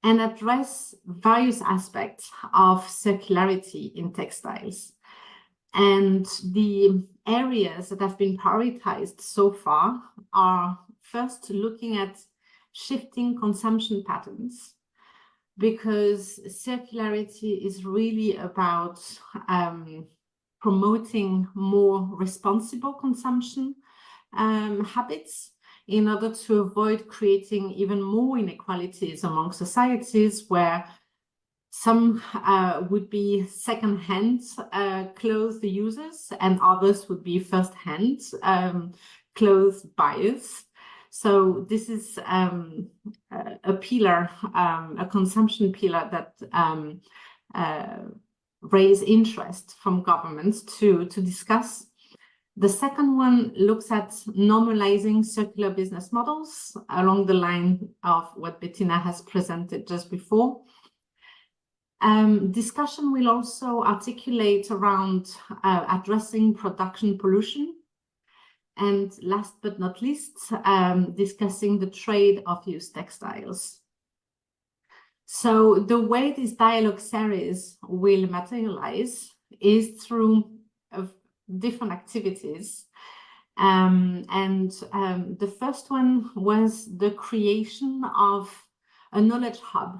S6: and address various aspects of circularity in textiles. And the areas that have been prioritized so far are first looking at shifting consumption patterns, because circularity is really about promoting more responsible consumption habits in order to avoid creating even more inequalities among societies, where some would be second-hand clothes users and others would be first-hand clothes buyers. So this is a pillar, a consumption pillar that raise interest from governments to discuss. The second one looks at normalizing circular business models along the line of what Bettina has presented just before. Discussion will also articulate around addressing production pollution. And last but not least, discussing the trade of used textiles. So the way this dialogue series will materialize is through different activities. The first one was the creation of a knowledge hub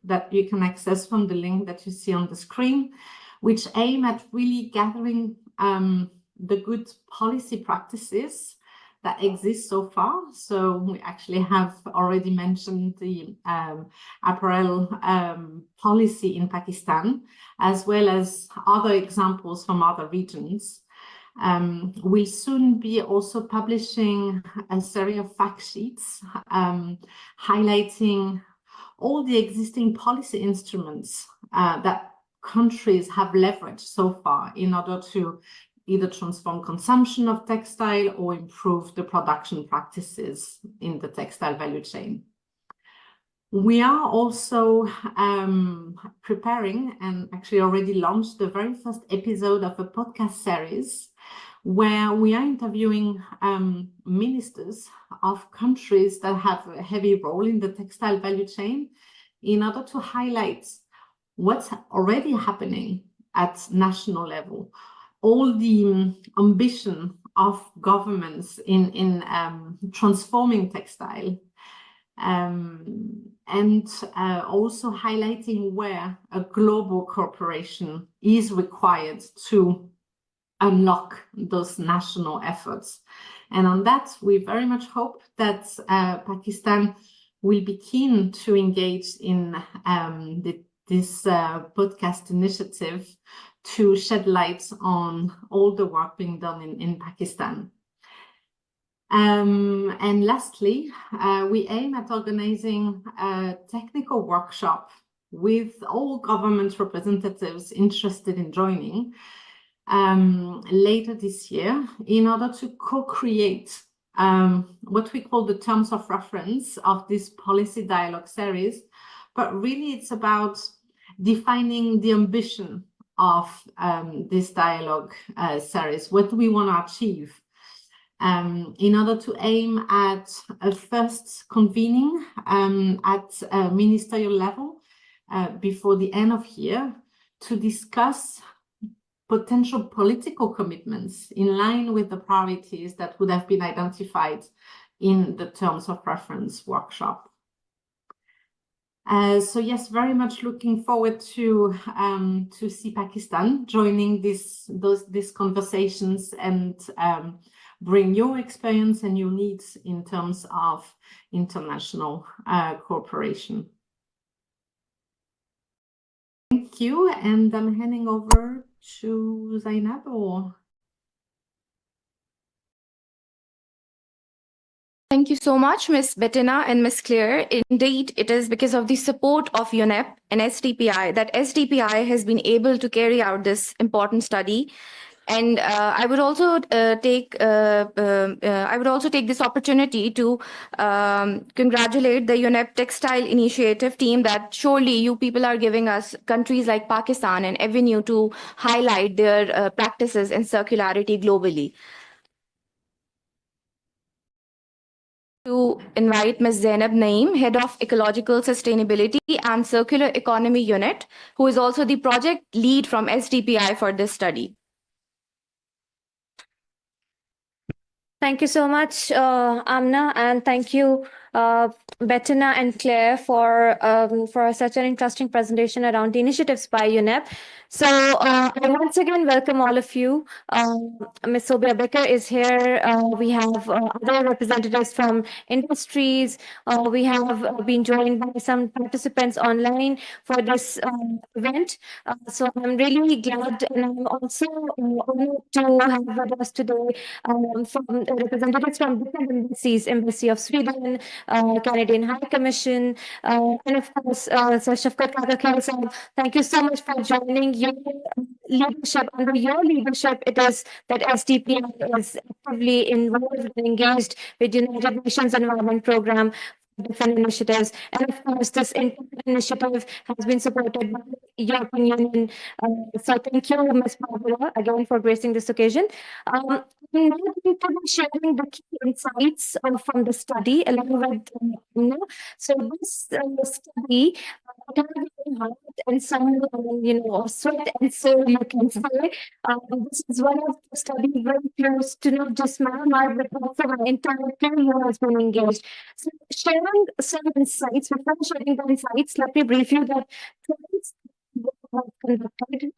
S6: that you can access from the link that you see on the screen, which aim at really gathering the good policy practices that exist so far. So we actually have already mentioned the apparel policy in Pakistan, as well as other examples from other regions. We'll soon be also publishing a series of fact sheets highlighting all the existing policy instruments that countries have leveraged so far in order to either transform consumption of textile or improve the production practices in the textile value chain. We are also preparing and actually already launched the very first episode of a podcast series where we are interviewing ministers of countries that have a heavy role in the textile value chain in order to highlight what's already happening at national level, all the ambition of governments in transforming textile, and also highlighting where a global cooperation is required to unlock those national efforts. And on that, we very much hope that Pakistan will be keen to engage in this podcast initiative to shed light on all the work being done in Pakistan. And lastly, we aim at organizing a technical workshop with all government representatives interested in joining later this year in order to co-create what we call the terms of reference of this policy dialogue series. But really it's about defining the ambition of this dialogue series. What do we want to achieve? In order to aim at a first convening at a ministerial level before the end of year to discuss potential political commitments in line with the priorities that would have been identified in the terms of reference workshop. So yes, very much looking forward to see Pakistan joining these conversations and bring your experience and your needs in terms of international cooperation. Thank you, and I'm handing over to Zainab.
S1: Thank you so much, Ms. Bettina and Ms. Claire. Indeed, it is because of the support of UNEP and STPI that STPI has been able to carry out this important study. And I would also take this opportunity to congratulate the UNEP Textile Initiative team that surely you people are giving us countries like Pakistan an avenue to highlight their practices and circularity globally. To invite Ms. Zainab Naeem, Head of Ecological Sustainability and Circular Economy Unit, who is also the project lead from STPI for this study.
S7: Thank you so much, Amna, and thank you, Bettina and Claire, for such an interesting presentation around the initiatives by UNEP. So I once again welcome all of you. Ms. Sobia Becker is here. We have other representatives from industries. We have been joined by some participants online for this event. So I'm really glad, and I'm also honored to have with us today from representatives from different embassies, Embassy of Sweden, Canadian High Commission, and of course, Sir Shafkat Kakakal sir, thank you so much for joining. Your leadership, under your leadership, it is that SDPI is actively involved and engaged with United Nations Environment Program, different initiatives. And of course, this initiative has been supported by the European Union. So thank you, Ms. Barbara, again for gracing this occasion. I'm now going to be sharing the key insights from the study along with So this study heart and some, sweat and soul, you can say. This is one of the studies very close to not just Myanmar, but also my entire career has been engaged. So sharing some insights, before sharing the insights, let me brief you that conducted.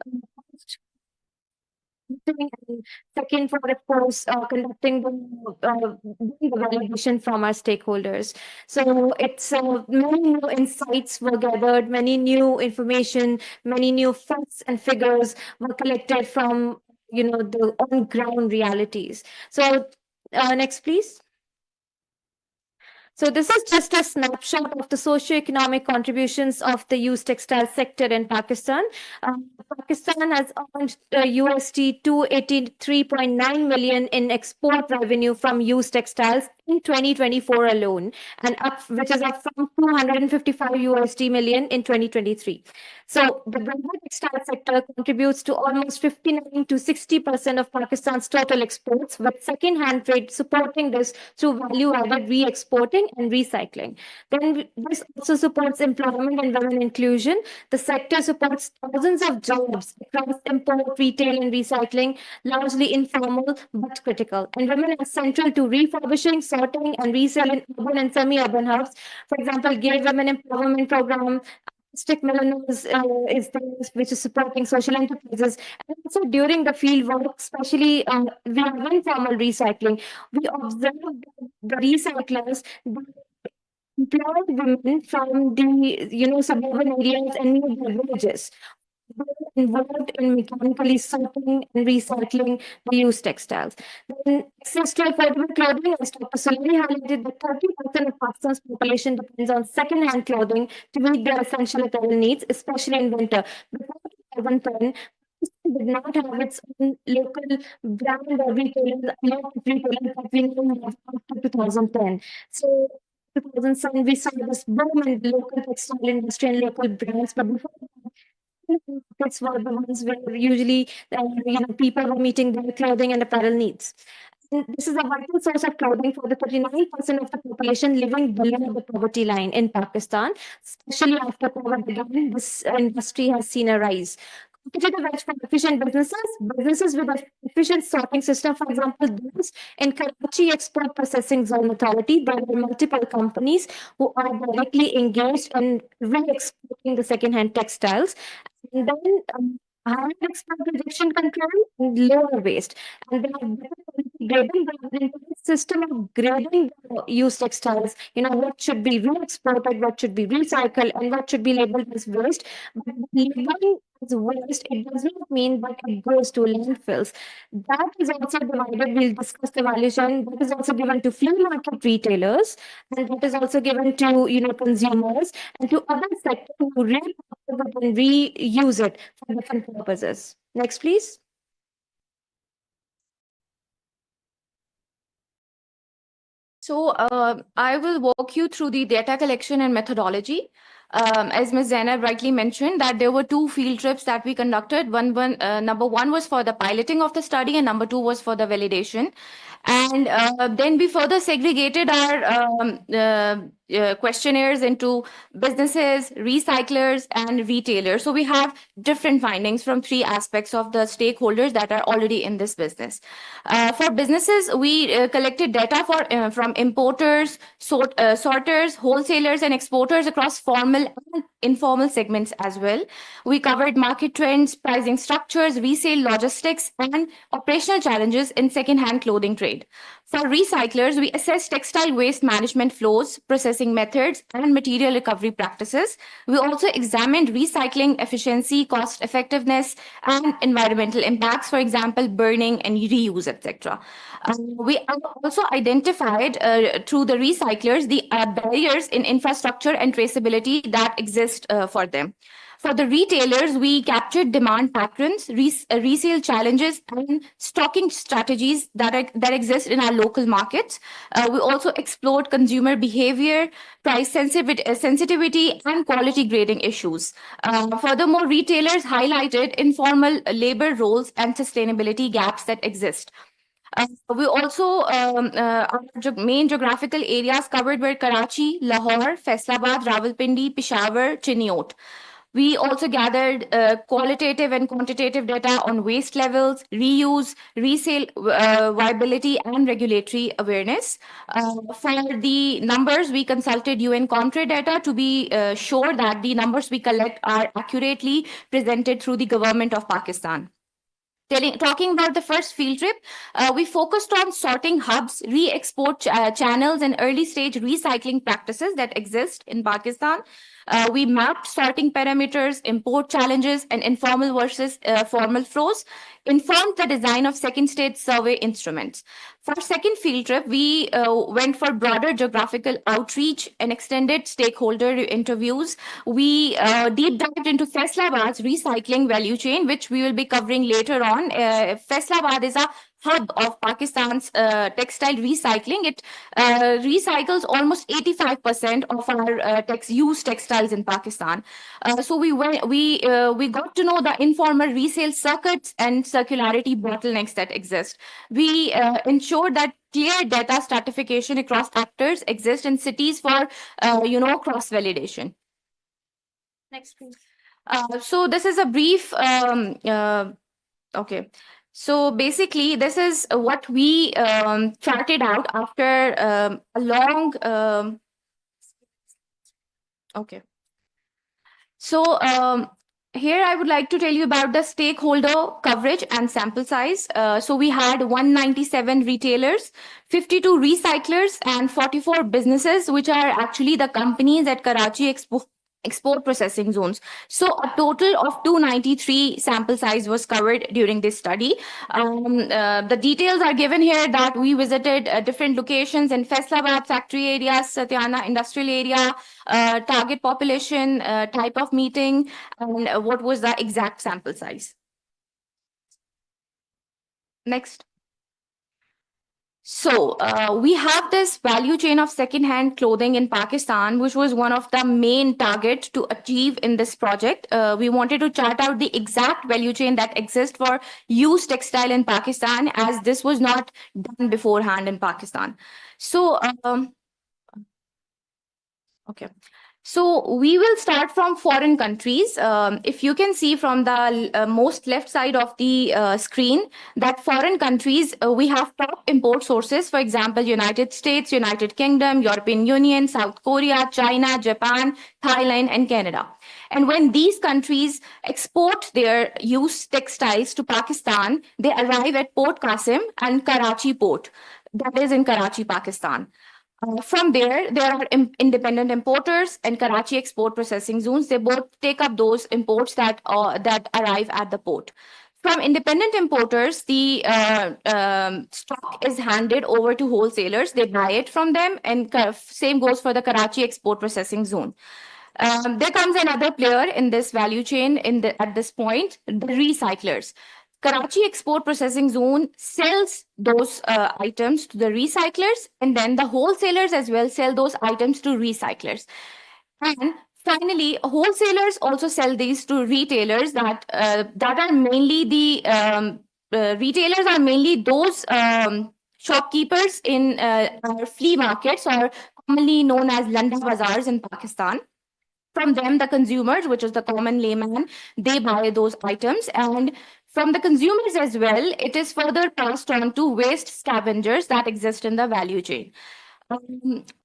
S7: And second, for of course, conducting the validation from our stakeholders. So it's many new insights were gathered, many new information, many new facts and figures were collected from the on ground realities. So next, please. So this is just a snapshot of the socio-economic contributions of the used textile sector in Pakistan. Pakistan has earned USD 283.9 million in export revenue from used textiles in 2024 alone, and which is up from 255 USD million in 2023. So the global textile sector contributes to almost 59 to 60% of Pakistan's total exports, with second-hand trade supporting this through value-added re-exporting and recycling. Then this also supports employment and women inclusion. The sector supports thousands of jobs across import, retail, and recycling, largely informal but critical. And women are central to refurbishing, sorting, and reselling urban and semi-urban hubs. For example, Gay Women Empowerment Program, Stick Millennials is there, which is supporting social enterprises. And also during the field work, especially we have informal recycling, we observe the recyclers employ women from the suburban areas and near villages. They're involved in mechanically sorting and recycling the used textiles. Then access to affordable clothing, as Dr. Sully highlighted, that 30% of Pakistan's population depends on second-hand clothing to meet their essential apparel needs, especially in winter. Before 2010, did not have its own local brand or retailers, that we know after 2010. So 2007, we saw this boom in the local textile industry and local brands, but before that's were the ones where usually people were meeting their clothing and apparel needs. And this is a vital source of clothing for the 39% of the population living below the poverty line in Pakistan, especially after COVID began. This industry has seen a rise. Competitive edge for efficient businesses with an efficient sorting system. For example, those in Karachi Export Processing Zone Authority, there are multiple companies who are directly engaged in re-exporting the second-hand textiles. And then higher export rejection control and lower waste. And they have grading the system of grading the used textiles. What should be re-exported, what should be recycled, and what should be labeled as waste. But labeling as waste, it does not mean that it goes to landfills. That is also divided. We'll discuss the valuation. That is also given to flea market retailers, and that is also given to consumers and to other sectors who reuse it for different purposes. Next, please.
S1: So I will walk you through the data collection and methodology. As Ms. Zainab rightly mentioned, that there were 2 field trips that we conducted. Number 1 was for the piloting of the study, and number 2 was for the validation. And then we further segregated our questionnaires into businesses, recyclers, and retailers. So we have different findings from 3 aspects of the stakeholders that are already in this business. For businesses, we collected data from importers, sorters, wholesalers, and exporters across formal and informal segments as well. We covered market trends, pricing structures, resale logistics, and operational challenges in second-hand clothing trade. trade. For recyclers, we assess textile waste management flows, processing methods, and material recovery practices. We also examined recycling efficiency, cost effectiveness, and environmental impacts, for example, burning and reuse, etc. We also identified through the recyclers the barriers in infrastructure and traceability that exist for them. For the retailers, we captured demand patterns, resale challenges, and stocking strategies that exist in our local markets. We also explored consumer behavior, price sensitivity, and quality grading issues. Furthermore, retailers highlighted informal labor roles and sustainability gaps that exist. We also, our main geographical areas covered were Karachi, Lahore, Faisalabad, Rawalpindi, Peshawar, Chiniot. We also gathered qualitative and quantitative data on waste levels, reuse, resale viability, and regulatory awareness. For the numbers, we consulted UN Contra data to be sure that the numbers we collect are accurately presented through the government of Pakistan. Talking about the first field trip, we focused on sorting hubs, re-export channels, and early-stage recycling practices that exist in Pakistan. We mapped sorting parameters, import challenges, and informal versus formal flows, informed the design of second-stage survey instruments. For second field trip, we went for broader geographical outreach and extended stakeholder interviews. We deep dived into Faisalabad's recycling value chain, which we will be covering later on. Faisalabad is a hub of Pakistan's textile recycling. It recycles almost 85% of our used textiles in Pakistan. So we got to know the informal resale circuits and circularity bottlenecks that exist. We ensured that clear data stratification across actors exist in cities for cross validation. Next, please. So this is a brief. Okay. So basically, this is what we charted out after a long. Okay. So here I would like to tell you about the stakeholder coverage and sample size. So we had 197 retailers, 52 recyclers, and 44 businesses, which are actually the companies at Karachi export processing zones. So a total of 293 sample size was covered during this study. The details are given here that we visited different locations in Faisalabad factory areas, Satyana industrial area, target population, type of meeting, and what was the exact sample size. Next. So we have this value chain of second-hand clothing in Pakistan, which was one of the main targets to achieve in this project. We wanted to chart out the exact value chain that exists for used textile in Pakistan, as this was not done beforehand in Pakistan. So, okay. So we will start from foreign countries. If you can see from the most left side of the screen, that foreign countries, we have top import sources, for example, United States, United Kingdom, European Union, South Korea, China, Japan, Thailand, and Canada. And when these countries export their used textiles to Pakistan, they arrive at Port Qasim and Karachi Port, that is in Karachi, Pakistan. From there are independent importers and Karachi export processing zones. They both take up those imports that arrive at the port. From independent importers, the stock is handed over to wholesalers. They buy it from them, and same goes for the Karachi export processing zone. There comes another player in this value chain at this point, the recyclers. Karachi export processing zone sells those items to the recyclers, and then the wholesalers as well sell those items to recyclers. And finally, wholesalers also sell these to retailers that are mainly the retailers are mainly those shopkeepers in our flea markets, or commonly known as Landa bazaars in Pakistan. From them, the consumers, which is the common layman, they buy those items, and from the consumers as well, it is further passed on to waste scavengers that exist in the value chain. I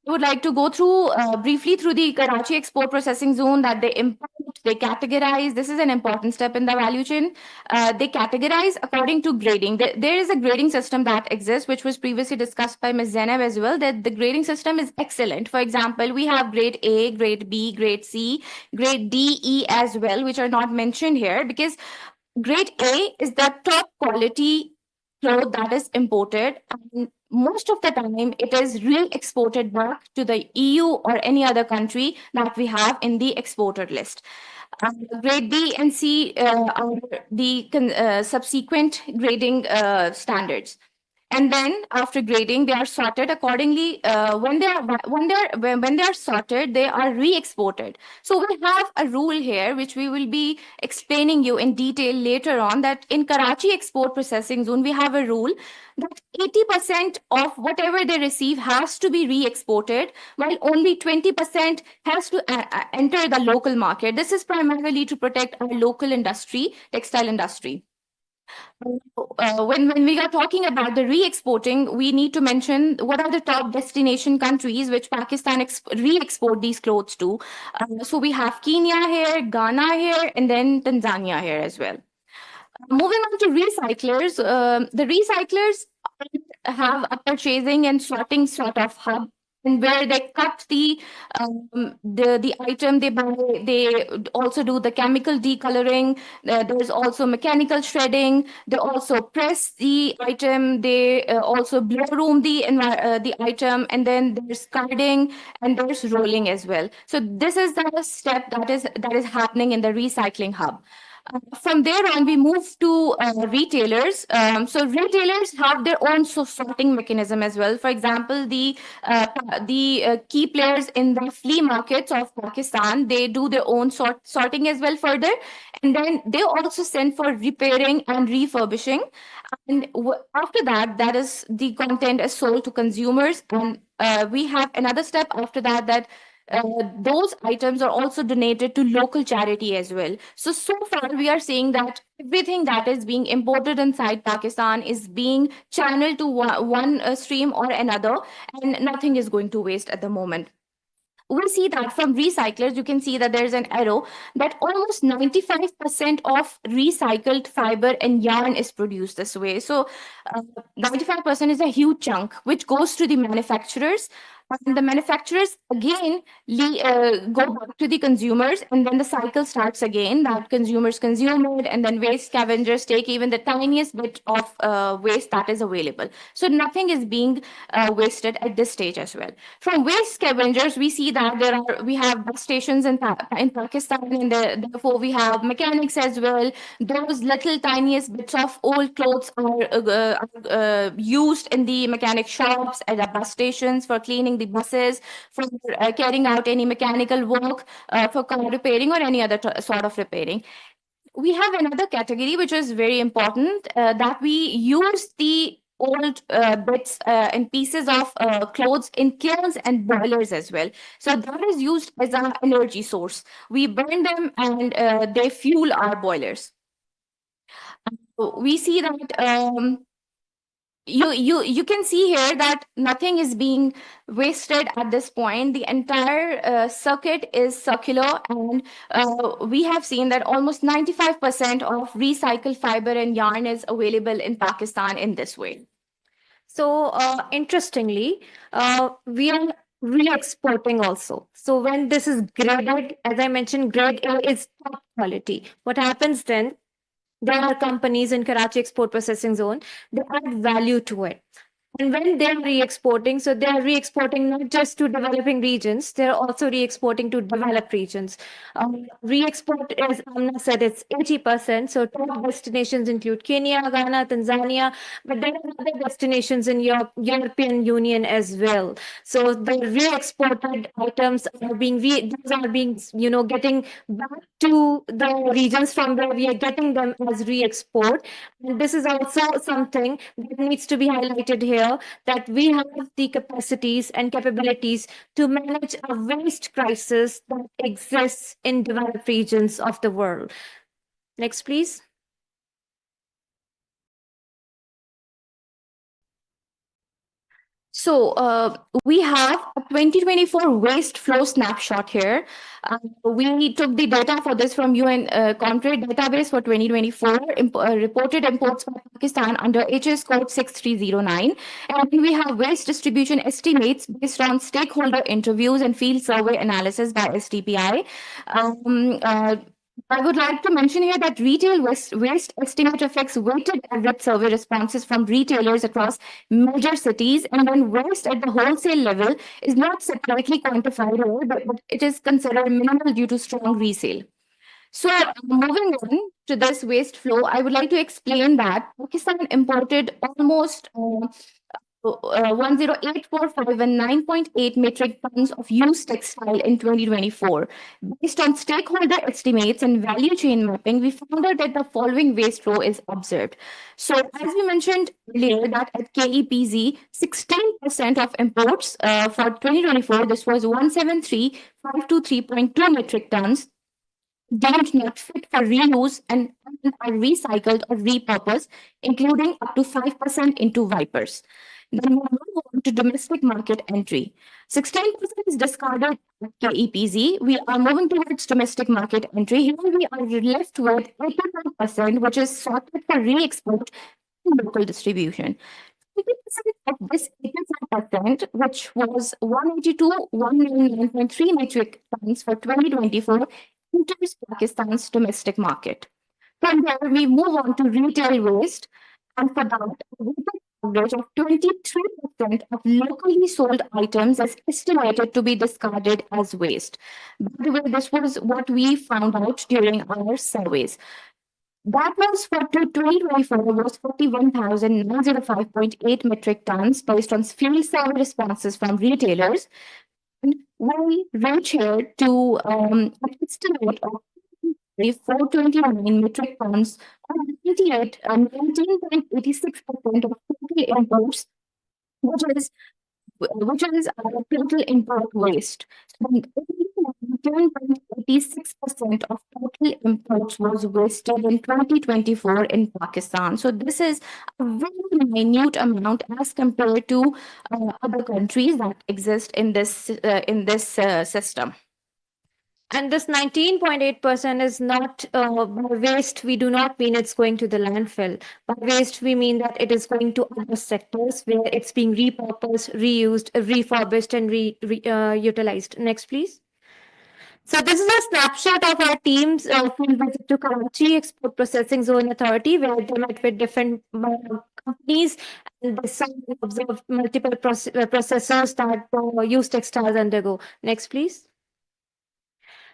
S1: would like to go through briefly through the Karachi export processing zone that they import, they categorize. This is an important step in the value chain. They categorize according to grading. There is a grading system that exists, which was previously discussed by Ms. Zainab as well, that the grading system is excellent. For example, we have grade A, grade B, grade C, grade D, E as well, which are not mentioned here because grade A is the top quality cloth that is imported, and most of the time it is re-exported back to the EU or any other country that we have in the exported list. Grade B and C are the subsequent grading standards. And then after grading, they are sorted accordingly. When they are sorted, they are re-exported. So we have a rule here, which we will be explaining you in detail later on, that in Karachi export processing zone, we have a rule that 80% of whatever they receive has to be re-exported, while only 20% has to enter the local market. This is primarily to protect our local industry, textile industry. When we are talking about the re-exporting, we need to mention what are the top destination countries which Pakistan re-export these clothes to. So we have Kenya here, Ghana here, and then Tanzania here as well. Moving on to recyclers, the recyclers have a purchasing and sorting sort of hub, and where they cut the item they buy. They also do the chemical decoloring. There's also mechanical shredding. They also press the item. They also blow room the item, and then there's carding and there's rolling as well. So this is the step that is happening in the recycling hub. From there on, we move to retailers. So retailers have their own sorting mechanism as well. For example, the key players in the flea markets of Pakistan, they do their own sorting as well further. And then they also send for repairing and refurbishing. And after that, that is the content is sold to consumers. And we have another step after that, that those items are also donated to local charity as well. So far we are seeing that everything that is being imported inside Pakistan is being channeled to one stream or another, and nothing is going to waste at the moment. We see that from recyclers, you can see that there's an arrow that almost 95% of recycled fiber and yarn is produced this way. So 95% is a huge chunk, which goes to the manufacturers. And the manufacturers again go back to the consumers, and then the cycle starts again, that consumers consume it, and then waste scavengers take even the tiniest bit of waste that is available. So nothing is being wasted at this stage as well. From waste scavengers, we see that we have bus stations in Pakistan, and therefore we have mechanics as well. Those little tiniest bits of old clothes are used in the mechanic shops at the bus stations for cleaning the buses, for carrying out any mechanical work, for car repairing or any other sort of repairing. We have another category which is very important, that we use the old bits and pieces of clothes in kilns and boilers as well. So that is used as an energy source. We burn them and they fuel our boilers. We see that you can see here that nothing is being wasted at this point. The entire circuit is circular, and we have seen that almost 95% of recycled fiber and yarn is available in Pakistan in this way.
S7: So interestingly, we are re-exporting also. So when this is graded, as I mentioned, grade A is top quality. What happens then? There are companies in Karachi export processing zone, they add value to it. And when they're re-exporting, so they're re-exporting not just to developing regions, they're also re-exporting to developed regions. Re-export, as Amna said, it's 80%. So top destinations include Kenya, Ghana, Tanzania, but there are other destinations in European Union as well. So the re-exported items are being, getting back to the regions from where we are getting them as re-export. And this is also something that needs to be highlighted here, that we have the capacities and capabilities to manage a waste crisis that exists in developed regions of the world. Next, please.
S1: So we have a 2024 waste flow snapshot here. We took the data for this from UN Contract database for 2024, reported imports from Pakistan under HS code 6309. And we have waste distribution estimates based on stakeholder interviews and field survey analysis by STPI. I would like to mention here that retail waste estimate affects weighted average survey responses from retailers across major cities, and when waste at the wholesale level is not separately quantified here, but it is considered minimal due to strong resale. So moving on to this waste flow, I would like to explain that Pakistan imported almost 10845 and 9.8 metric tons of used textile in 2024. Based on stakeholder estimates and value chain mapping, we found out that the following waste flow is observed. So as we mentioned earlier, that at KEPZ, 16% of imports for 2024, this was 173,523.2 metric tons, deemed not fit for reuse and are recycled or repurposed, including up to 5% into wipers. Then we move on to domestic market entry. 16% is discarded at KEPZ. We are moving towards domestic market entry. Here we are left with 85%, which is sorted for re-export and local distribution. 50% of this 85%, which was 199.3 metric tons for 2024, enters Pakistan's domestic market. From there, we move on to retail waste, and for that, a weighted average of 23% of locally sold items is estimated to be discarded as waste. By the way, this was what we found out during our surveys. That was for 2024 was 41,905.8 metric tons based on field survey responses from retailers. And we reach here to an estimate of 429 metric tons, or 19.86% of total imports, which is our total import waste. So 10.86% of total imports was wasted in 2024 in Pakistan. So this is a very minute amount as compared to other countries that exist in this system.
S7: And this 19.8% is not by waste. We do not mean it's going to the landfill. By waste, we mean that it is going to other sectors where it's being repurposed, reused, refurbished, and utilized. Next, please. So this is a snapshot of our team's field visit to Karachi Export Processing Zone Authority, where they met with different companies and they saw and observed multiple processors that used textiles undergo. Next, please.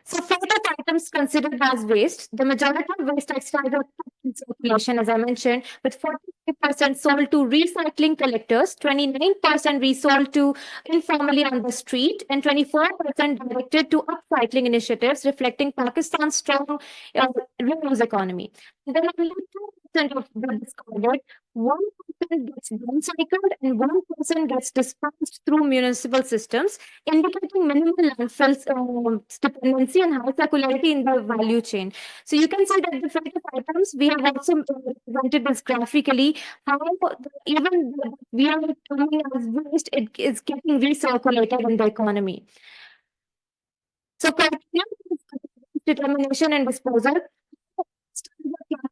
S7: So fate of items considered as waste, the majority of waste textiles are in circulation, as I mentioned, with 45% sold to recycling collectors, 29% resold to informally on the street, and 24% directed to upcycling initiatives, reflecting Pakistan's strong reuse economy. And then only 2% of the discarded, 1% gets downcycled, and 1% gets dispersed through municipal systems, indicating minimal landfill dependency and high circularity in the value chain. So you can see that the fate of items, we have also represented this graphically, how even we are coming as waste, it is getting recirculated in the economy. So criteria determination and disposal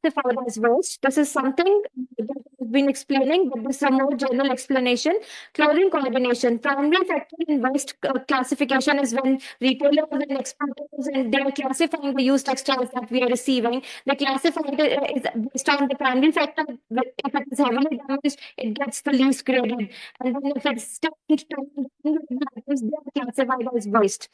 S7: classified as waste. This is something that I've been explaining, but this is a more general explanation. Clothing coordination. Primary factor in waste classification is when retailers and exporters and they are classifying the used textiles that we are receiving. They classify it based on the primary factor. If it is heavily damaged, it gets the least graded. And then if it's still they are classified as waste.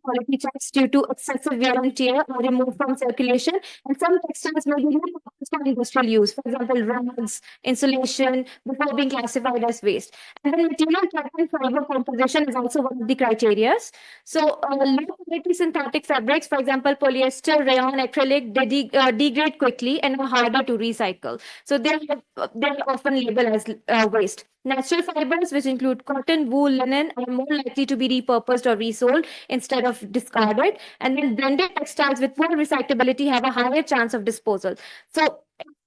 S7: Quality checks due to excessive wear and tear are removed from circulation, and some textiles may be repurposed for industrial use, for example, rugs, insulation, before being classified as waste. And then material type and fiber composition is also one of the criteria. So, low quality synthetic fabrics, for example, polyester, rayon, acrylic, they degrade quickly and are harder to recycle. So, they're often labeled as waste. Natural fibers, which include cotton, wool, linen, are more likely to be repurposed or resold instead of discarded. And then blended textiles with poor recyclability have a higher chance of disposal. So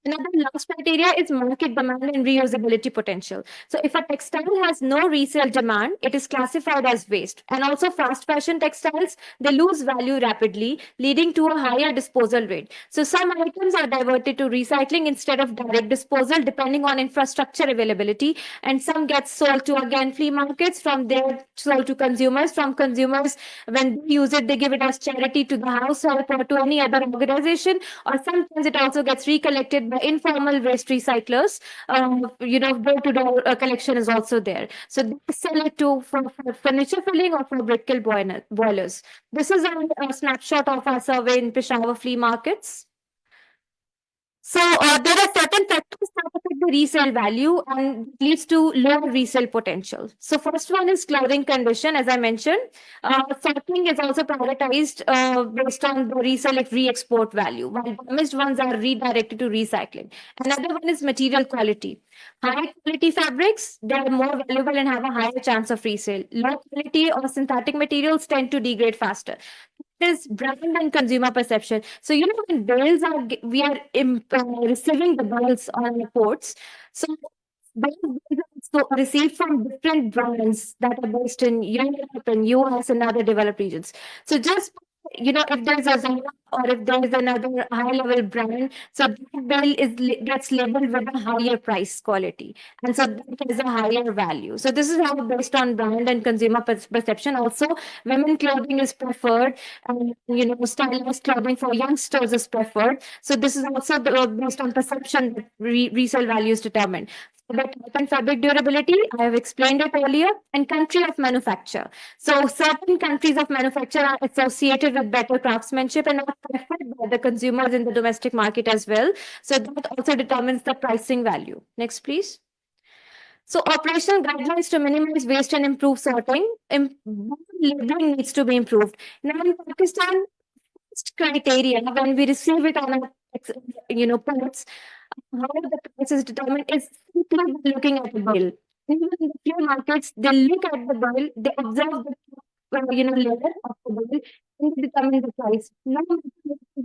S7: another last criteria is market demand and reusability potential. So if a textile has no resale demand, it is classified as waste. And also fast fashion textiles, they lose value rapidly, leading to a higher disposal rate. So some items are diverted to recycling instead of direct disposal, depending on infrastructure availability. And some get sold to, again, flea markets, from there sold to consumers. From consumers, when they use it, they give it as charity to the household or to any other organization, or sometimes it also gets recollected by informal waste recyclers. Door-to-door collection is also there. So they sell it for furniture filling or for brick kiln boilers. This is a snapshot of our survey in Peshawar flea markets. So there are certain factors that affect the resale value and leads to lower resale potential. So first one is clothing condition, as I mentioned. Sorting is also prioritized based on the resale re-export value, while damaged ones are redirected to recycling. Another one is material quality. High quality fabrics, they are more valuable and have a higher chance of resale. Low quality or synthetic materials tend to degrade faster. Is brand and consumer perception. So, when bills we are receiving the bills on the ports. So, bills are received from different brands that are based in Europe and US and other developed regions. So, just if there's a Zara or if there's another high level brand, so that bill gets labeled with a higher price quality, and so that is a higher value. So this is how, based on brand and consumer perception. Also, women clothing is preferred, and stylized clothing for youngsters is preferred. So this is also based on perception that resale value is determined. But and fabric durability, I have explained it earlier, and country of manufacture. So certain countries of manufacture are associated with better craftsmanship and are preferred by the consumers in the domestic market as well. So that also determines the pricing value. Next, please. So operational guidelines to minimize waste and improve sorting. Labeling needs to be improved. Now in Pakistan, criteria when we receive it on our ports, how the price is determined is simply by looking at the bill. Even in the few markets, they look at the bill, they observe the layer of the bill, and they determine the price. No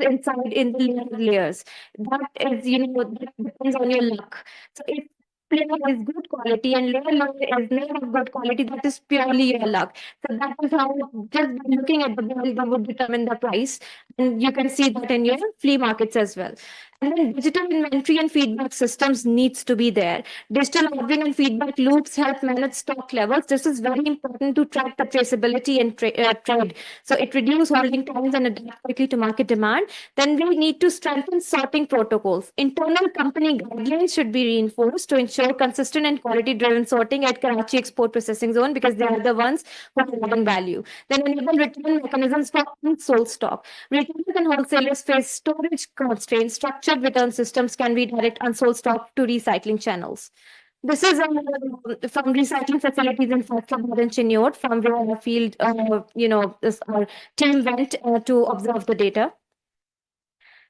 S7: inside in the layers. That is, that depends on your luck. So if layer is good quality and layer is not of good quality, that is purely your luck. So that is how, just by looking at the bill, they would determine the price. And you can see that in your flea markets as well. And then digital inventory and feedback systems needs to be there. Digital ordering and feedback loops help manage stock levels. This is very important to track the traceability and trade. So it reduces holding times and adapt quickly to market demand. Then we need to strengthen sorting protocols. Internal company guidelines should be reinforced to ensure consistent and quality-driven sorting at Karachi Export Processing Zone, because they are the ones who are adding value. Then enable return mechanisms for unsold stock. Retailers and wholesalers face storage constraints. Structured return systems can redirect unsold stock to recycling channels. This is from recycling facilities in Faisal and Chinnot, from where our field, our team went to observe the data.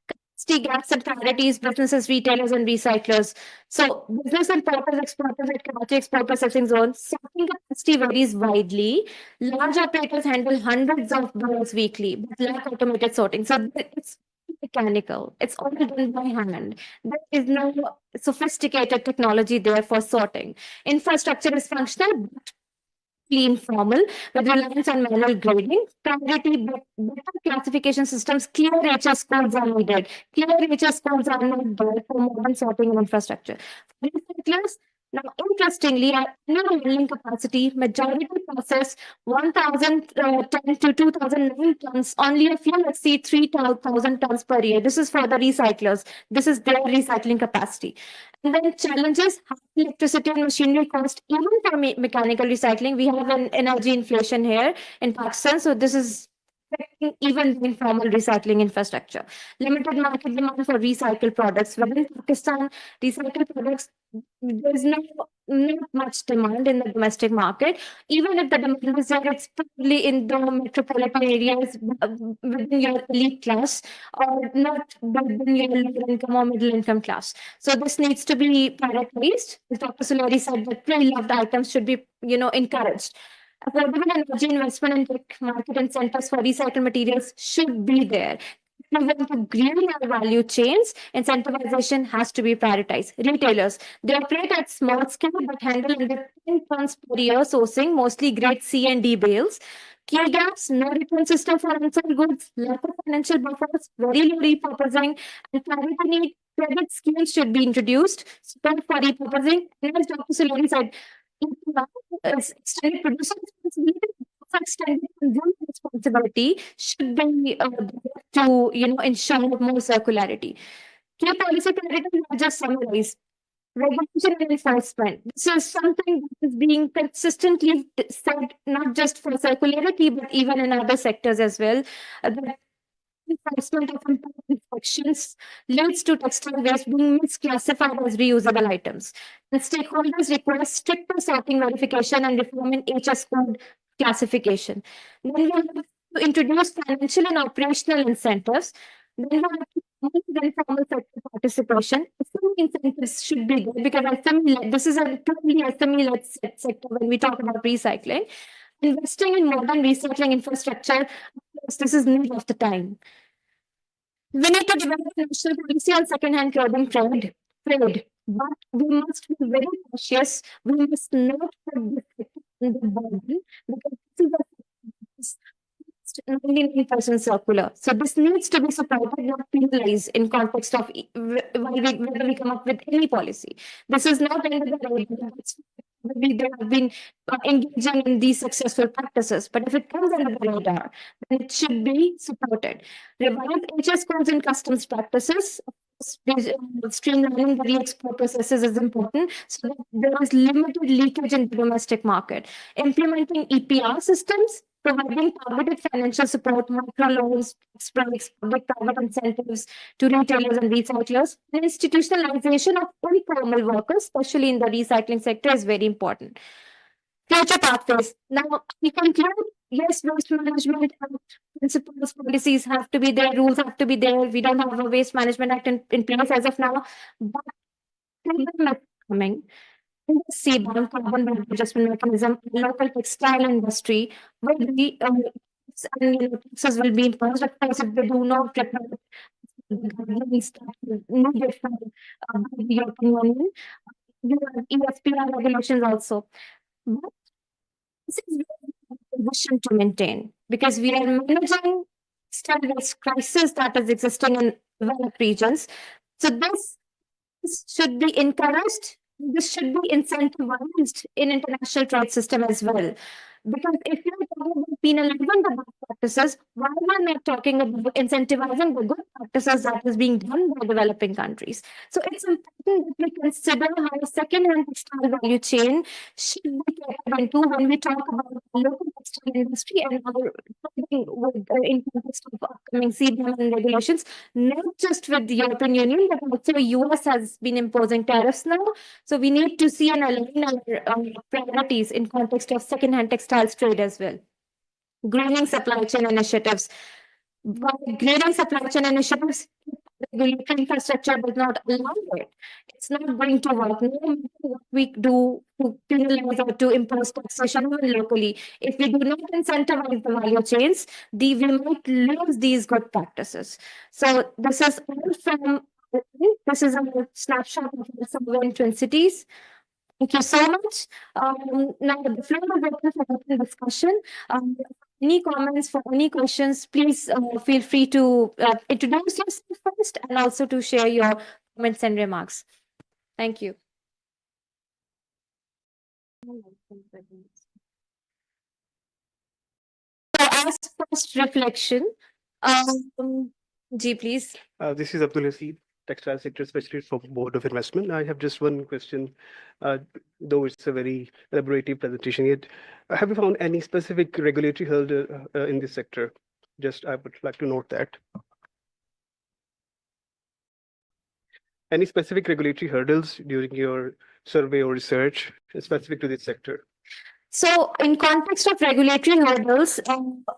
S7: Capacity gaps and priorities, businesses, retailers, and recyclers. So, business importers, exporters at Karachi Export Processing Zone, sorting capacity varies widely. Large operators handle hundreds of bills weekly, but lack automated sorting. So, it's mechanical. It's all done by hand. There is no sophisticated technology there for sorting. Infrastructure is functional, but informal, with reliance on manual grading. Priority, better classification systems, clear HS codes are needed. Clear HS codes are not there for modern sorting and infrastructure. For recyclers, now, interestingly, our annual handling capacity, majority process 1,010 to 2,009 tons, only a few exceed 3,000 tons per year. This is for the recyclers. This is their recycling capacity. And then challenges, high electricity and machinery cost, even for mechanical recycling. We have an energy inflation here in Pakistan, so this is even the informal recycling infrastructure. Limited market demand for recycled products. Within Pakistan, recycled products, there's not much demand in the domestic market. Even if the demand is there, it's probably in the metropolitan areas within your elite class, or not within your lower income or middle income class. So this needs to be prioritized. As Dr. Sulleri said, that pre-loved items should be, encouraged. Affordable energy investment and tech market incentives for recycled materials should be there. we want to green our value chains, incentivization has to be prioritized. Retailers, they operate at small scale but handle under 10 tons per year sourcing, mostly grade C and D bales. Key gaps, no return system for unsold goods, lack of financial buffers, very low repurposing, and credit schemes should be introduced, support for repurposing. And as Dr. Sullivan said, extended producer responsibility, extended consumer responsibility should be to ensure more circularity. Key policy priorities are just summarized. Regulation and enforcement. This is something that is being consistently said, not just for circularity, but even in other sectors as well. That enforcement of important inspections leads to textile waste being misclassified as reusable items. And stakeholders request stricter sorting verification and reform in HS code classification. Then we have to introduce financial and operational incentives. Then we have to informal sector participation. SME incentives should be there because SME, this is a totally SME-led sector when we talk about recycling. Investing in modern recycling infrastructure, this is need of the time. We need to develop a national policy on second-hand clothing trade, but we must be very cautious. We must not put this sector in the burden because this is a 99% circular. So this needs to be supported, not penalized in context of whether we come up with any policy. This is not under the radar. They have been engaging in these successful practices, but if it comes under the radar, then it should be supported. Revise HS codes and customs practices. Streamlining the re-export processes is important so that there is limited leakage in the domestic market. Implementing EPR systems, providing targeted financial support, microloans, tax breaks, public-private incentives to retailers and recyclers. And institutionalization of informal workers, especially in the recycling sector, is very important. Future pathways. Now, we conclude, yes, waste management principles, policies have to be there, rules have to be there. We don't have a waste management act in place as of now, but coming. CBAM, carbon border adjustment mechanism, local textile industry will be taxes will be imposed. Of course, if they do not report the guidelines that needed from the European Union, you have ESPR regulations also. But this is a position to maintain because we are managing textile waste crisis that is existing in developed regions. So this should be encouraged. This should be incentivized in international trade system as well. Because if you're talking about penalizing the bad practices, why am I not talking about incentivizing the good practices that is being done by developing countries? So it's important that we consider how a second-hand textile value chain should be taken into when we talk about the local textile industry and other in context of upcoming CBAM and regulations, not just with the European Union, but also US has been imposing tariffs now. So we need to see and align our priorities in context of second-hand textiles trade as well. Greening supply chain initiatives. By greening supply chain initiatives, regulatory infrastructure does not allow it. It's not going to work. No matter what we do to penalize or to impose taxation even locally, if we do not incentivize the value chains, we might lose these good practices. So this is all from. This is a snapshot of the solvent entities. Thank you so much. Now the floor is open for open discussion. Any comments for any questions, please feel free to introduce yourself first and also to share your comments and remarks. Thank you. So as first reflection, G, please.
S8: This is Abdul Haseeb, Textile Sector Specialist for Board of Investment. I have just one question, though it's a very elaborative presentation yet. Have you found any specific regulatory hurdle in this sector? Just I would like to note that. Any specific regulatory hurdles during your survey or research specific to this sector?
S7: So in context of regulatory hurdles,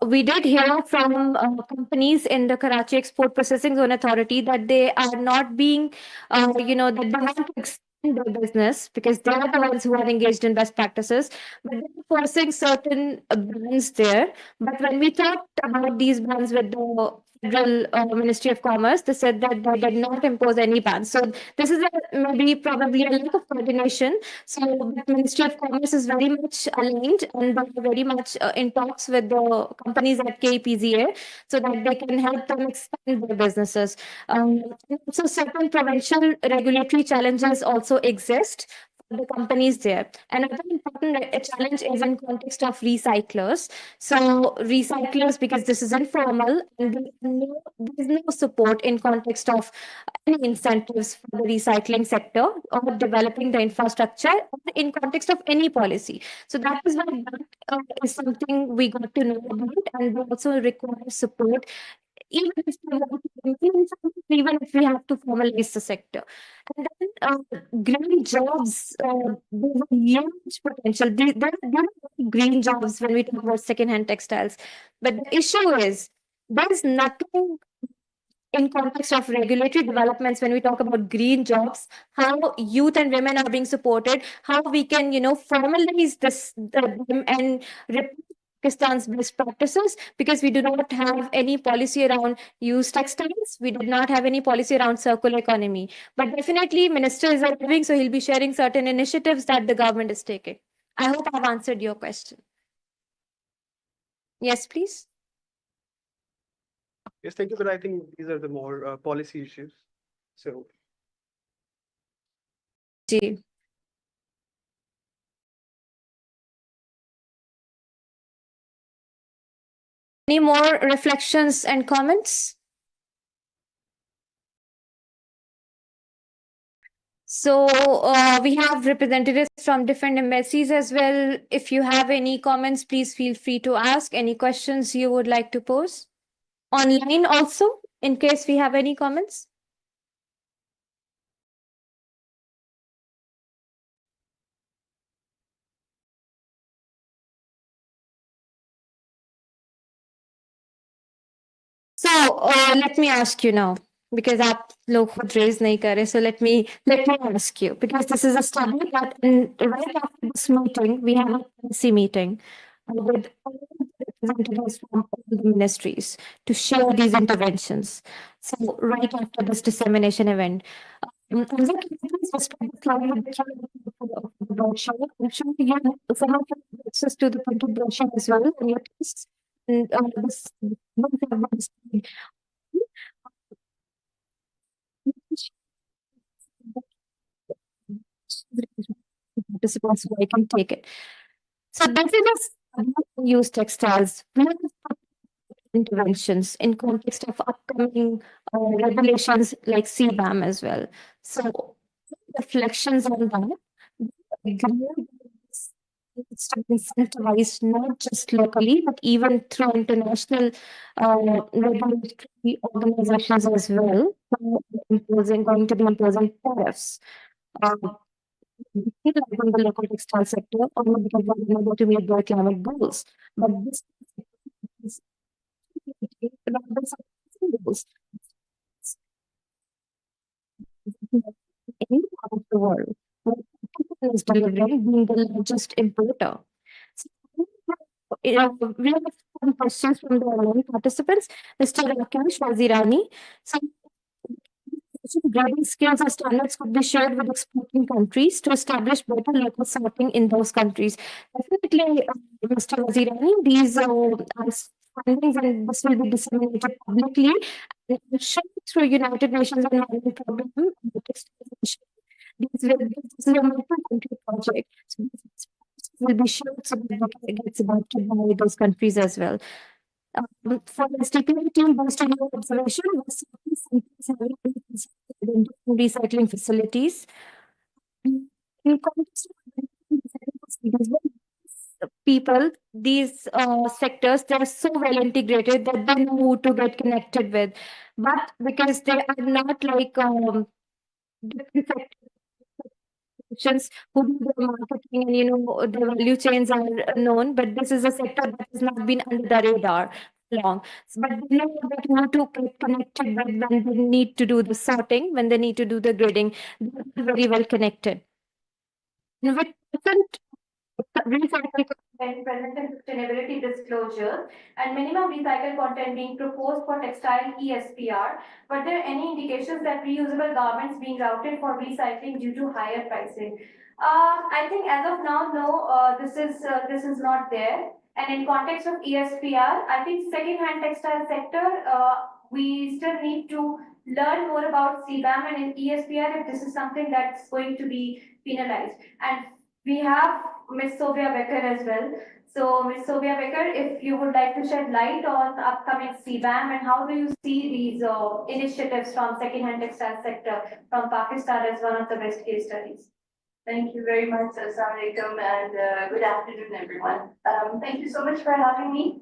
S7: we did hear from companies in the Karachi Export Processing Zone Authority that they are not being, that they want to expand their business because they are the ones who are engaged in best practices, but they're forcing certain brands there. But when we talked about these brands with the Federal Ministry of Commerce. They said that they did not impose any ban. So this is maybe probably a lack of coordination. So the Ministry of Commerce is very much aligned and they're very much in talks with the companies at KPZA so that they can help them expand their businesses. So certain provincial regulatory challenges also exist for the companies there. Another important challenge is in context of recyclers. So recyclers, because this is informal and there's no support in context of any incentives for the recycling sector or developing the infrastructure or in context of any policy. So that is why that is something we got to know about, and we also require support even if we want to implement something, even if we have to formalize the sector. And then green jobs, there's a huge potential. There are green jobs when we talk about second-hand textiles. But the issue is there's nothing in context of regulatory developments when we talk about green jobs, how youth and women are being supported, how we can, formalize them and repeat Pakistan's best practices, because we do not have any policy around used textiles. We did not have any policy around circular economy. But definitely, Minister is arriving, so he'll be sharing certain initiatives that the government is taking. I hope I've answered your question. Yes, please.
S8: Yes, thank you. But I think these are the more policy issues. So.
S7: Ji. Any more reflections and comments? So we have representatives from different embassies as well. If you have any comments, please feel free to ask any questions you would like to pose. Online also, in case we have any comments. So let me ask you now, because आप लोग खुद raise नहीं कर रहे, so let me ask you, because this is a study that right after this meeting we have a policy meeting with all the representatives from all the ministries to share these interventions. So right after this dissemination event, I'm sure you have some of access to the printed brochure as well on your tests. And this participants who I can take it. So this is use textiles interventions in context of upcoming regulations like CBAM as well. So reflections on that. It's to be incentivized not just locally, but even through international regulatory organizations as well, going to be imposing tariffs. In the local textile sector, only because we are able to meet their climate goals. But this is goals. Any part of the world, is delivering, being the largest importer. So, we have some questions from the online participants. Mr. Rakesh Wazirani. So, grading skills or standards could be shared with exporting countries to establish better local sorting in those countries. Definitely, Mr. Wazirani, these findings and this will be disseminated publicly and shared through United Nations Environment Program. This is a multi-country project. So this will be shared so that it gets adopted by those countries as well. For the STPI team, based on your observation, recycling facilities. In context of people, these sectors, they're so well integrated that they know who to get connected with. But because they are not like different sectors who do the marketing and the value chains are known, but this is a sector that has not been under the radar long. But they know that who to get connected with when they need to do the sorting, when they need to do the grading. They're very well connected. And with recycling and present and sustainability disclosure and minimum recycled content being proposed for textile ESPR. Were there any indications that reusable garments being routed for recycling due to higher pricing? I think as of now, no, this is not there. And in context of ESPR, I think second-hand textile sector, we still need to learn more about CBAM and in ESPR if this is something that's going to be penalized. And we have Ms. Sylvia Becker as well. So, Ms. Sylvia Becker, if you would like to shed light on the upcoming CBAM and how do you see these initiatives from second-hand textile sector from Pakistan as one of the best case studies?
S9: Thank you very much, Assalamu alaikum, and good afternoon, everyone. Thank you so much for having me.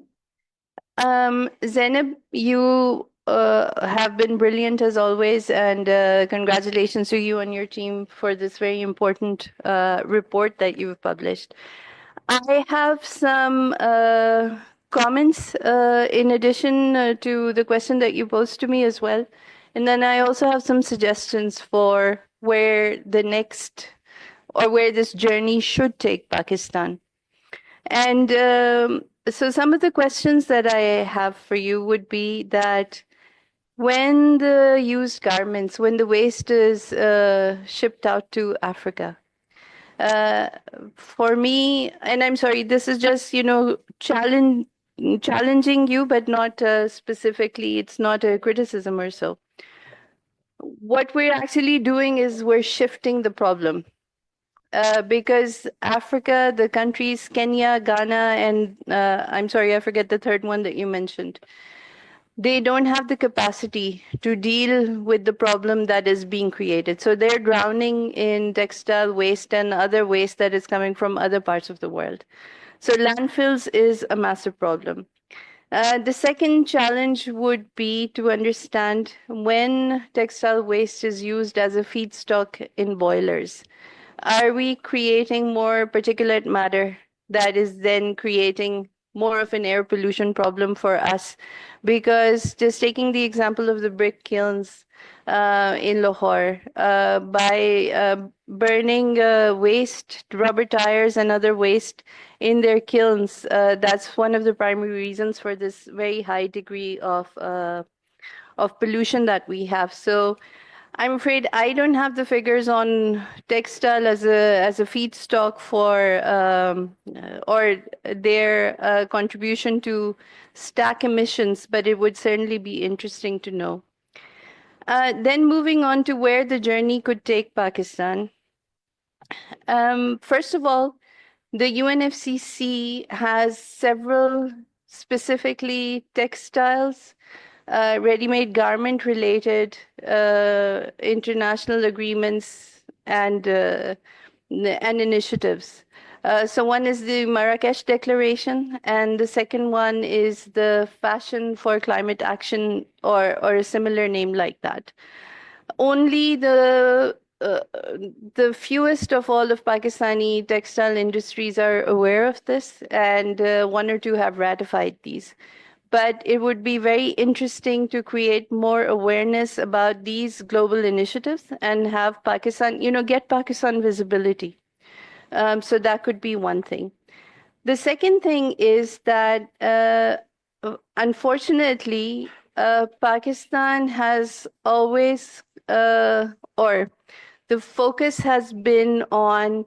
S10: Zainab, you have been brilliant as always, and congratulations to you and your team for this very important report that you've published. I have some comments in addition to the question that you posed to me as well. And then I also have some suggestions for where the next or where this journey should take Pakistan. And so some of the questions that I have for you would be that when the used garments, when the waste is shipped out to Africa, for me, and I'm sorry, this is just, challenging you, but not specifically, it's not a criticism or so. What we're actually doing is we're shifting the problem. Because Africa, the countries, Kenya, Ghana, and I'm sorry, I forget the third one that you mentioned. They don't have the capacity to deal with the problem that is being created. So they're drowning in textile waste and other waste that is coming from other parts of the world. So landfills is a massive problem. The second challenge would be to understand when textile waste is used as a feedstock in boilers. Are we creating more particulate matter that is then creating more of an air pollution problem for us? Because just taking the example of the brick kilns in Lahore, by burning waste, rubber tires and other waste in their kilns, that's one of the primary reasons for this very high degree of pollution that we have. So I'm afraid I don't have the figures on textile as a feedstock for or their contribution to stack emissions, but it would certainly be interesting to know. Then moving on to where the journey could take Pakistan. First of all, the UNFCCC has several specifically textiles, ready-made garment related international agreements and initiatives. So one is the Marrakesh Declaration, and the second one is the Fashion for Climate Action, or a similar name like that. Only the fewest of all of Pakistani textile industries are aware of this, and one or two have ratified these. But it would be very interesting to create more awareness about these global initiatives and have Pakistan, get Pakistan visibility. So that could be one thing. The second thing is that, unfortunately, Pakistan has always, or the focus has been on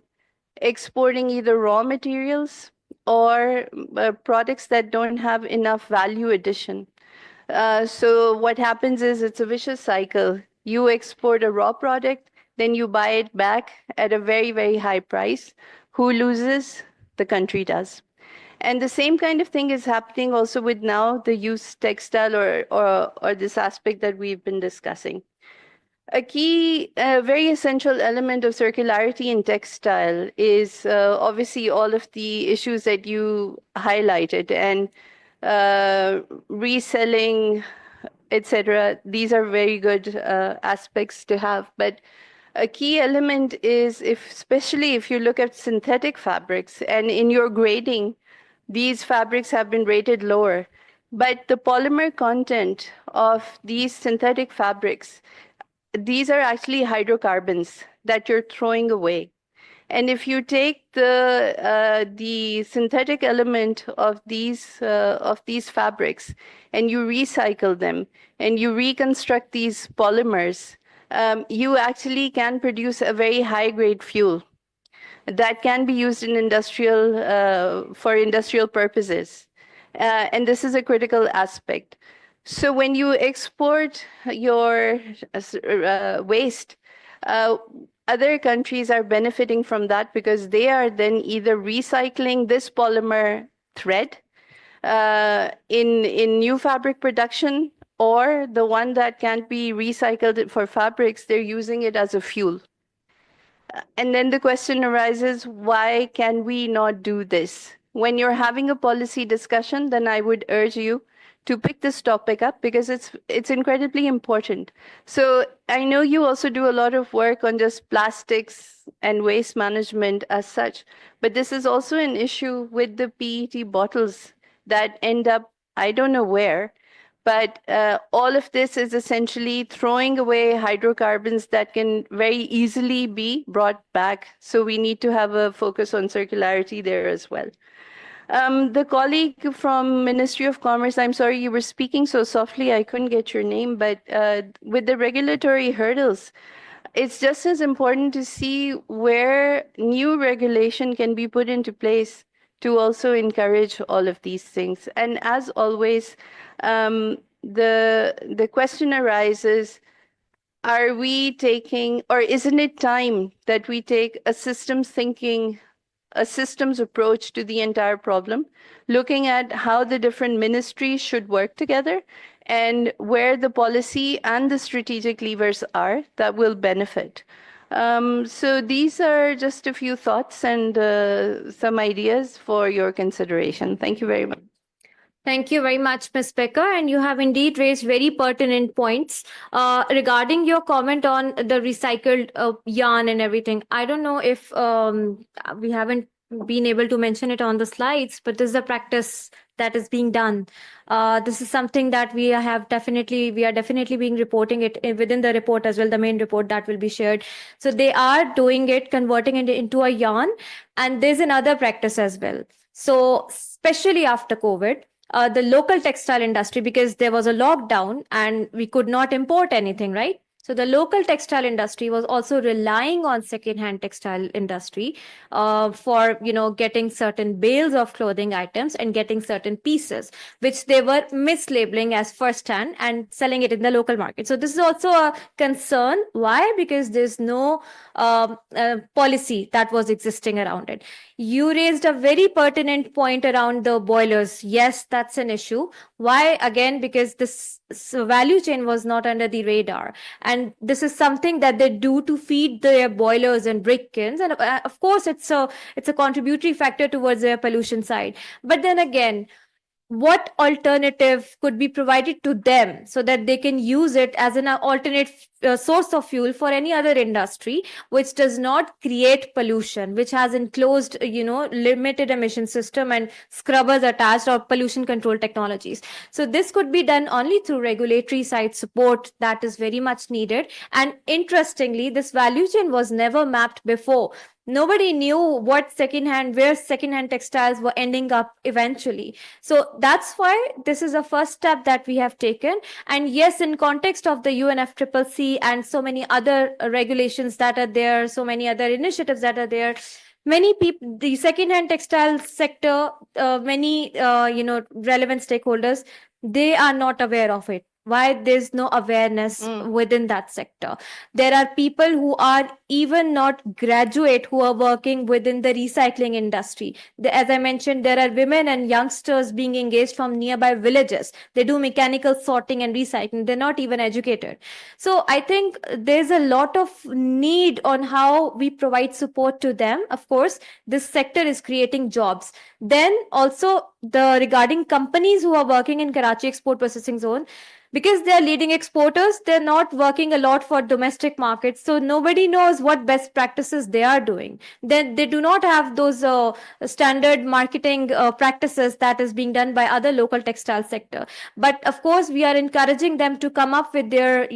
S10: exporting either raw materials or products that don't have enough value addition. So what happens is it's a vicious cycle. You export a raw product, then you buy it back at a very, very high price. Who loses? The country does. And the same kind of thing is happening also with now the used textile or this aspect that we've been discussing. A key, very essential element of circularity in textile is obviously all of the issues that you highlighted, and reselling, etc. These are very good aspects to have. But a key element is, especially if you look at synthetic fabrics, and in your grading, these fabrics have been rated lower. But the polymer content of these synthetic fabrics, these are actually hydrocarbons that you're throwing away. And if you take the synthetic element of these fabrics and you recycle them and you reconstruct these polymers, you actually can produce a very high grade fuel that can be used in for industrial purposes. And this is a critical aspect. So when you export your waste, other countries are benefiting from that because they are then either recycling this polymer thread in new fabric production, or the one that can't be recycled for fabrics, they're using it as a fuel. And then the question arises, why can we not do this? When you're having a policy discussion, then I would urge you to pick this topic up because it's incredibly important. So I know you also do a lot of work on just plastics and waste management as such, but this is also an issue with the PET bottles that end up, I don't know where, but all of this is essentially throwing away hydrocarbons that can very easily be brought back. So we need to have a focus on circularity there as well. The colleague from Ministry of Commerce, I'm sorry, you were speaking so softly, I couldn't get your name, but with the regulatory hurdles, it's just as important to see where new regulation can be put into place to also encourage all of these things. And as always, the question arises, are we taking, or isn't it time that we take a systems thinking, a systems approach to the entire problem, looking at how the different ministries should work together and where the policy and the strategic levers are that will benefit. So these are just a few thoughts and some ideas for your consideration. Thank you very much.
S7: Thank you very much, Ms. Becker. And you have indeed raised very pertinent points regarding your comment on the recycled yarn and everything. I don't know if we haven't been able to mention it on the slides, but this is a practice that is being done. This is something that we are definitely being reporting it within the report as well, the main report that will be shared. So they are doing it, converting it into a yarn, and there's another practice as well. So especially after COVID, the local textile industry, because there was a lockdown and we could not import anything, right? So the local textile industry was also relying on second-hand textile industry for getting certain bales of clothing items and getting certain pieces, which they were mislabeling as first-hand and selling it in the local market. So this is also a concern. Why? Because there's no policy that was existing around it. You raised a very pertinent point around the boilers. Yes, that's an issue. Why? Again, because this value chain was not under the radar. And this is something that they do to feed their boilers and brick kilns. And of course, it's a contributory factor towards their pollution side. But then again, what alternative could be provided to them so that they can use it as an alternate source of fuel for any other industry which does not create pollution, which has enclosed limited emission system and scrubbers attached or pollution control technologies. So this could be done only through regulatory side support that is very much needed. And interestingly, this value chain was never mapped before. Nobody knew where secondhand textiles were ending up eventually. So that's why this is a first step that we have taken. And yes, in context of the UNFCCC and so many other regulations that are there, so many other initiatives that are there, many people, the secondhand textile sector, many relevant stakeholders, they are not aware of it. Why? There's no awareness within that sector. There are people who are even not graduate who are working within the recycling industry. As I mentioned, there are women and youngsters being engaged from nearby villages. They do mechanical sorting and recycling. They're not even educated. So I think there's a lot of need on how we provide support to them. Of course, this sector is creating jobs. Then also regarding companies who are working in Karachi Export Processing Zone, because they are leading exporters, they're not working a lot for domestic markets. So nobody knows what best practices they are doing. They do not have those standard marketing practices that is being done by other local textile sector. But of course, we are encouraging them to come up with their,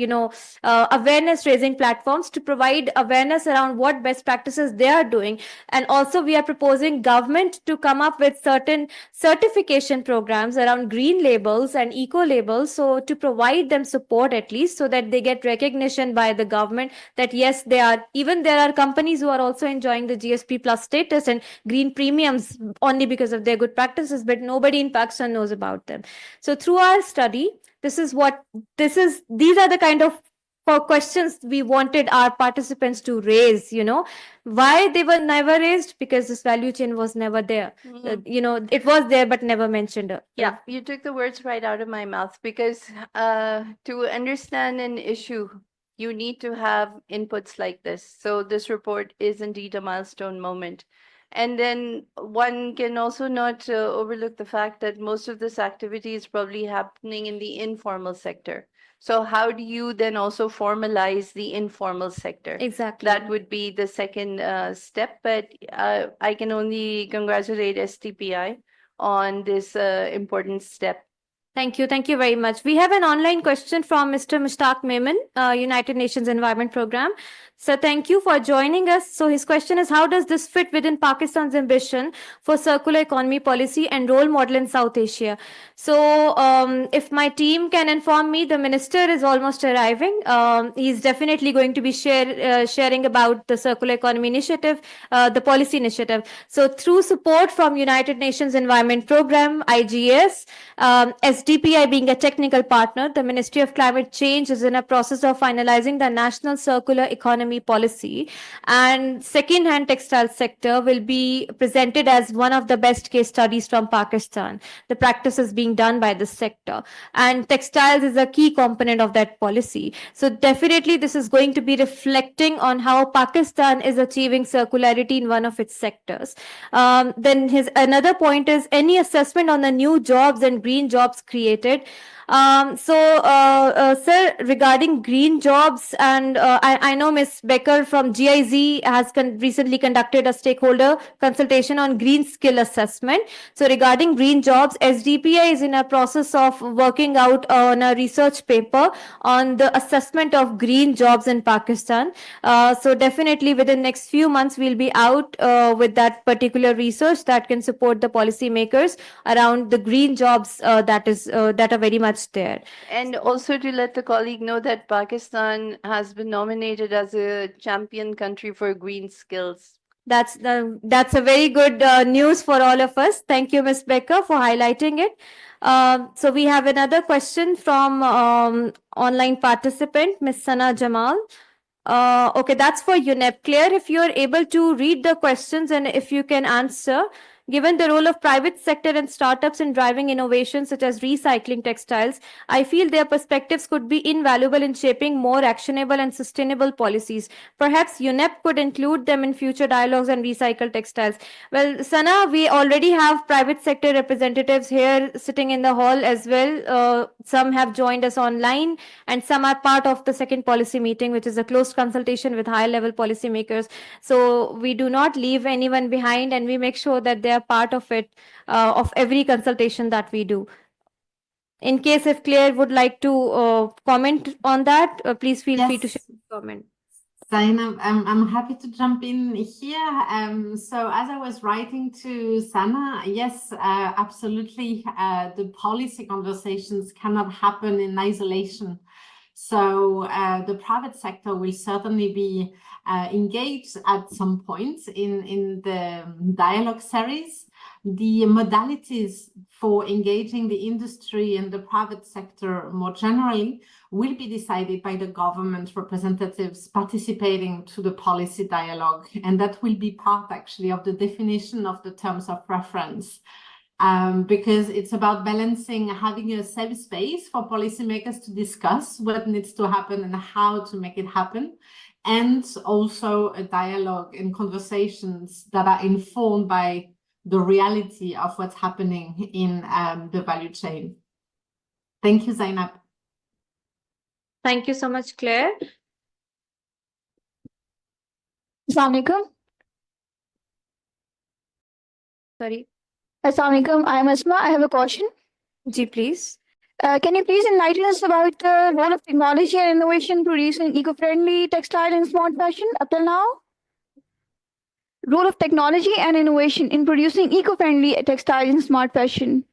S7: awareness raising platforms to provide awareness around what best practices they are doing. And also we are proposing government to come up with certain certification programs around green labels and eco labels, so to provide them support at least, so that they get recognition by the government that yes, they are, even there are companies who are also enjoying the GSP plus status and green premiums only because of their good practices, but nobody in Pakistan knows about them. So through our study, these are the kind of questions we wanted our participants to raise. Why they were never raised? Because this value chain was never there. It was there but never mentioned.
S10: Yeah, you took the words right out of my mouth, because to understand an issue, you need to have inputs like this. So this report is indeed a milestone moment. And then one can also not overlook the fact that most of this activity is probably happening in the informal sector. So how do you then also formalize the informal sector?
S7: Exactly.
S10: That would be the second step. But I can only congratulate STPI on this important step.
S7: Thank you. Thank you very much. We have an online question from Mr. Mushtaq Memon, United Nations Environment Program. So thank you for joining us. So his question is, how does this fit within Pakistan's ambition for circular economy policy and role model in South Asia? So if my team can inform me, the minister is almost arriving. He's definitely going to be sharing about the circular economy initiative, the policy initiative. So through support from United Nations Environment Program, IGS, SDPI being a technical partner, the Ministry of Climate Change is in a process of finalizing the National Circular Economy Policy, and second-hand textile sector will be presented as one of the best case studies from Pakistan, the practices being done by this sector. And textiles is a key component of that policy. So definitely this is going to be reflecting on how Pakistan is achieving circularity in one of its sectors. Then his another point is any assessment on the new jobs and green jobs created. Sir, regarding green jobs, and I know Ms. Becker from GIZ has recently conducted a stakeholder consultation on green skill assessment. So regarding green jobs, SDPI is in a process of working out on a research paper on the assessment of green jobs in Pakistan. So definitely within next few months, we'll be out with that particular research that can support the policymakers around the green jobs that are very much there.
S10: And also to let the colleague know that Pakistan has been nominated as a champion country for green skills.
S7: That's a very good news for all of us. Thank you, Ms. Becker, for highlighting it. So we have another question from online participant, Ms. Sana Jamal. Okay, that's for UNEP. Claire, if you are able to read the questions and if you can answer. Given the role of private sector and startups in driving innovations such as recycling textiles, I feel their perspectives could be invaluable in shaping more actionable and sustainable policies. Perhaps UNEP could include them in future dialogues on recycled textiles. Well, Sana, we already have private sector representatives here sitting in the hall as well. Some have joined us online and some are part of the second policy meeting, which is a closed consultation with high-level policymakers. So we do not leave anyone behind and we make sure that they are part of it, of every consultation that we do. In case if Claire would like to comment on that, please feel free to share a comment.
S6: Zainab, I'm happy to jump in here. So as I was writing to Sana, yes, absolutely, the policy conversations cannot happen in isolation. So the private sector will certainly be engaged at some point in the dialogue series. The modalities for engaging the industry and the private sector more generally will be decided by the government representatives participating to the policy dialogue. And that will be part actually of the definition of the terms of reference. Because it's about balancing having a safe space for policymakers to discuss what needs to happen and how to make it happen, and also a dialogue and conversations that are informed by the reality of what's happening in the value chain. Thank you, Zainab.
S7: Thank you so much, Claire.
S11: Assalamualaikum.
S7: Sorry.
S11: Assalamualaikum. I'm Asma. I have a question.
S7: Ji, please.
S11: Can you please enlighten us about the role of technology and innovation producing eco-friendly textile and smart fashion up till now? Role of technology and innovation in producing eco-friendly textile and smart fashion.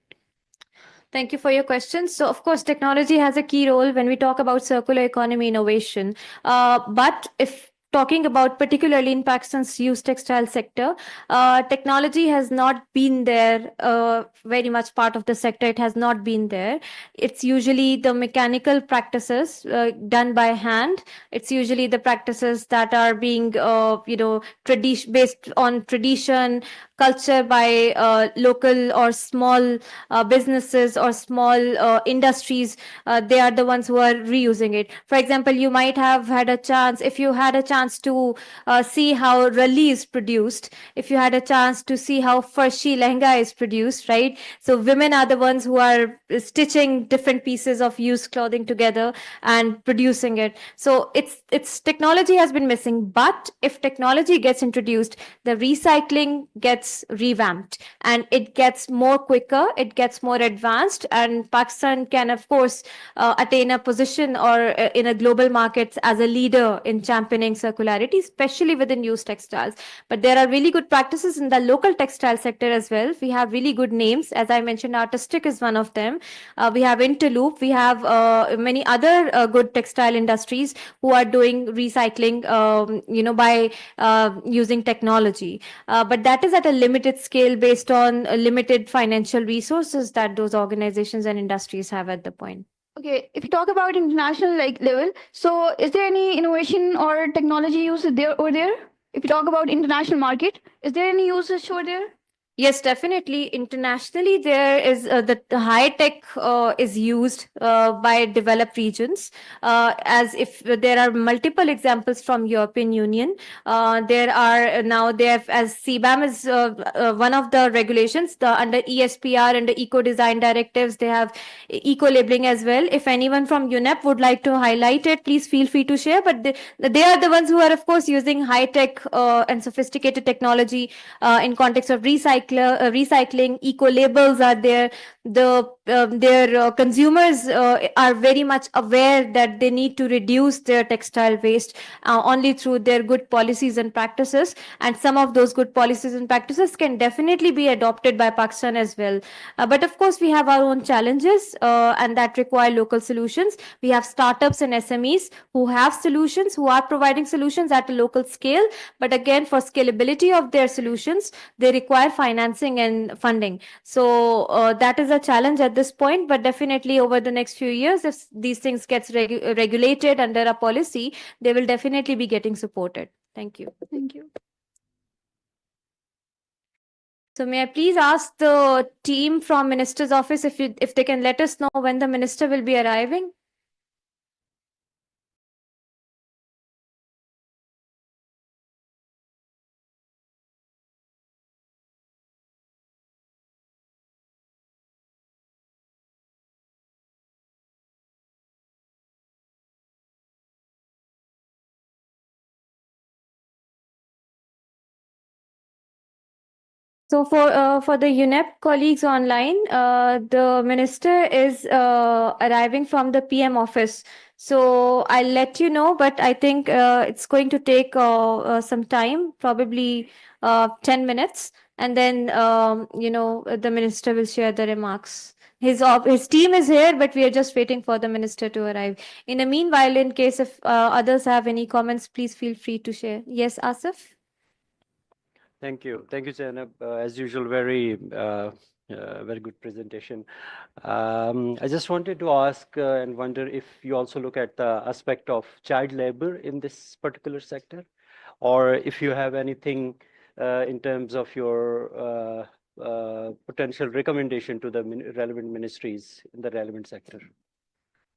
S7: Thank you for your question. So, of course, technology has a key role when we talk about circular economy innovation. But if talking about particularly in Pakistan's used textile sector, technology has not been there, very much part of the sector. It has not been there. It's usually the mechanical practices done by hand. It's usually the practices that are being, based on tradition, culture by local or small businesses or small industries. They are the ones who are reusing it. For example, you might have had a chance, if you had a chance to see how rali is produced, if you had a chance to see how farshi lehenga is produced, right? So women are the ones who are stitching different pieces of used clothing together and producing it. So it's technology has been missing, but if technology gets introduced, the recycling gets revamped and it gets more quicker, it gets more advanced, and Pakistan can of course attain a position or in a global markets as a leader in championing circularity, especially within used textiles. But there are really good practices in the local textile sector as well. We have really good names. As I mentioned, Artistic is one of them. We have Interloop. We have many other good textile industries who are doing recycling, by using technology. But that is at a limited scale based on limited financial resources that those organizations and industries have at the point.
S11: Okay, if you talk about international level, so is there any innovation or technology use there or there? If you talk about international market, is there any usage over there?
S7: Yes, definitely. Internationally, there is the high tech is used by developed regions. As if there are multiple examples from European Union, there are now there as CBAM is one of the regulations. The under ESPR and the Eco Design directives, they have eco labeling as well. If anyone from UNEP would like to highlight it, please feel free to share. But they are the ones who are, of course, using high tech and sophisticated technology in context of recycling. Eco labels are there. Their consumers are very much aware that they need to reduce their textile waste only through their good policies and practices. And some of those good policies and practices can definitely be adopted by Pakistan as well. But of course, we have our own challenges and that require local solutions. We have startups and SMEs who have solutions, who are providing solutions at a local scale. But again, for scalability of their solutions, they require financing and funding. So that is a challenge at this point, but definitely over the next few years, if these things gets regulated under a policy, they will definitely be getting supported. Thank you.
S11: Thank you.
S7: So may I please ask the team from Minister's office if they can let us know when the minister will be arriving? So for the UNEP colleagues online, the minister is arriving from the PM office. So I'll let you know, but I think it's going to take some time, probably 10 minutes, and then the minister will share the remarks. His team is here, but we are just waiting for the minister to arrive. In the meanwhile, in case if others have any comments, please feel free to share. Yes, Asif?
S12: Thank you, Zainab. As usual, very good presentation. I just wanted to ask and wonder if you also look at the aspect of child labor in this particular sector, or if you have anything in terms of your potential recommendation to the relevant ministries in the relevant sector.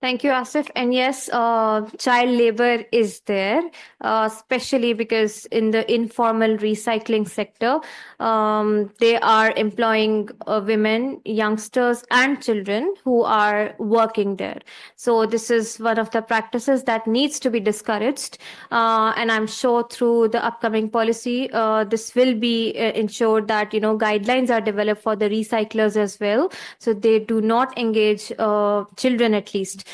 S7: Thank you, Asif. And yes, child labor is there, especially because in the informal recycling sector, they are employing women, youngsters, and children who are working there. So this is one of the practices that needs to be discouraged. And I'm sure through the upcoming policy, this will be ensured that guidelines are developed for the recyclers as well, so they do not engage children at least.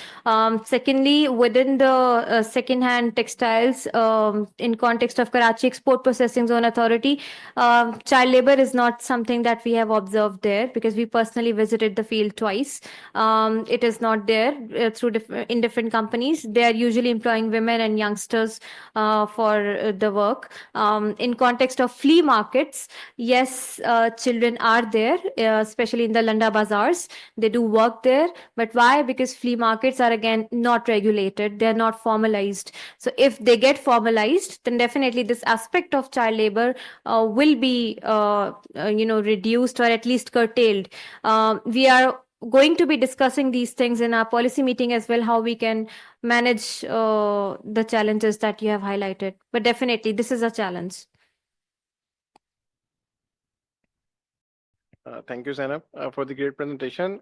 S7: Secondly, within the second-hand textiles, in context of Karachi Export Processing Zone Authority, child labor is not something that we have observed there because we personally visited the field twice. It is not there in different companies. They are usually employing women and youngsters for the work. In context of flea markets, yes, children are there, especially in the Landa bazaars. They do work there, but why? Because flea markets are again not regulated, they're not formalized. So if they get formalized, then definitely this aspect of child labor will be reduced or at least curtailed. We are going to be discussing these things in our policy meeting as well, how we can manage the challenges that you have highlighted. But definitely this is a challenge.
S13: Thank you, Zainab, for the great presentation.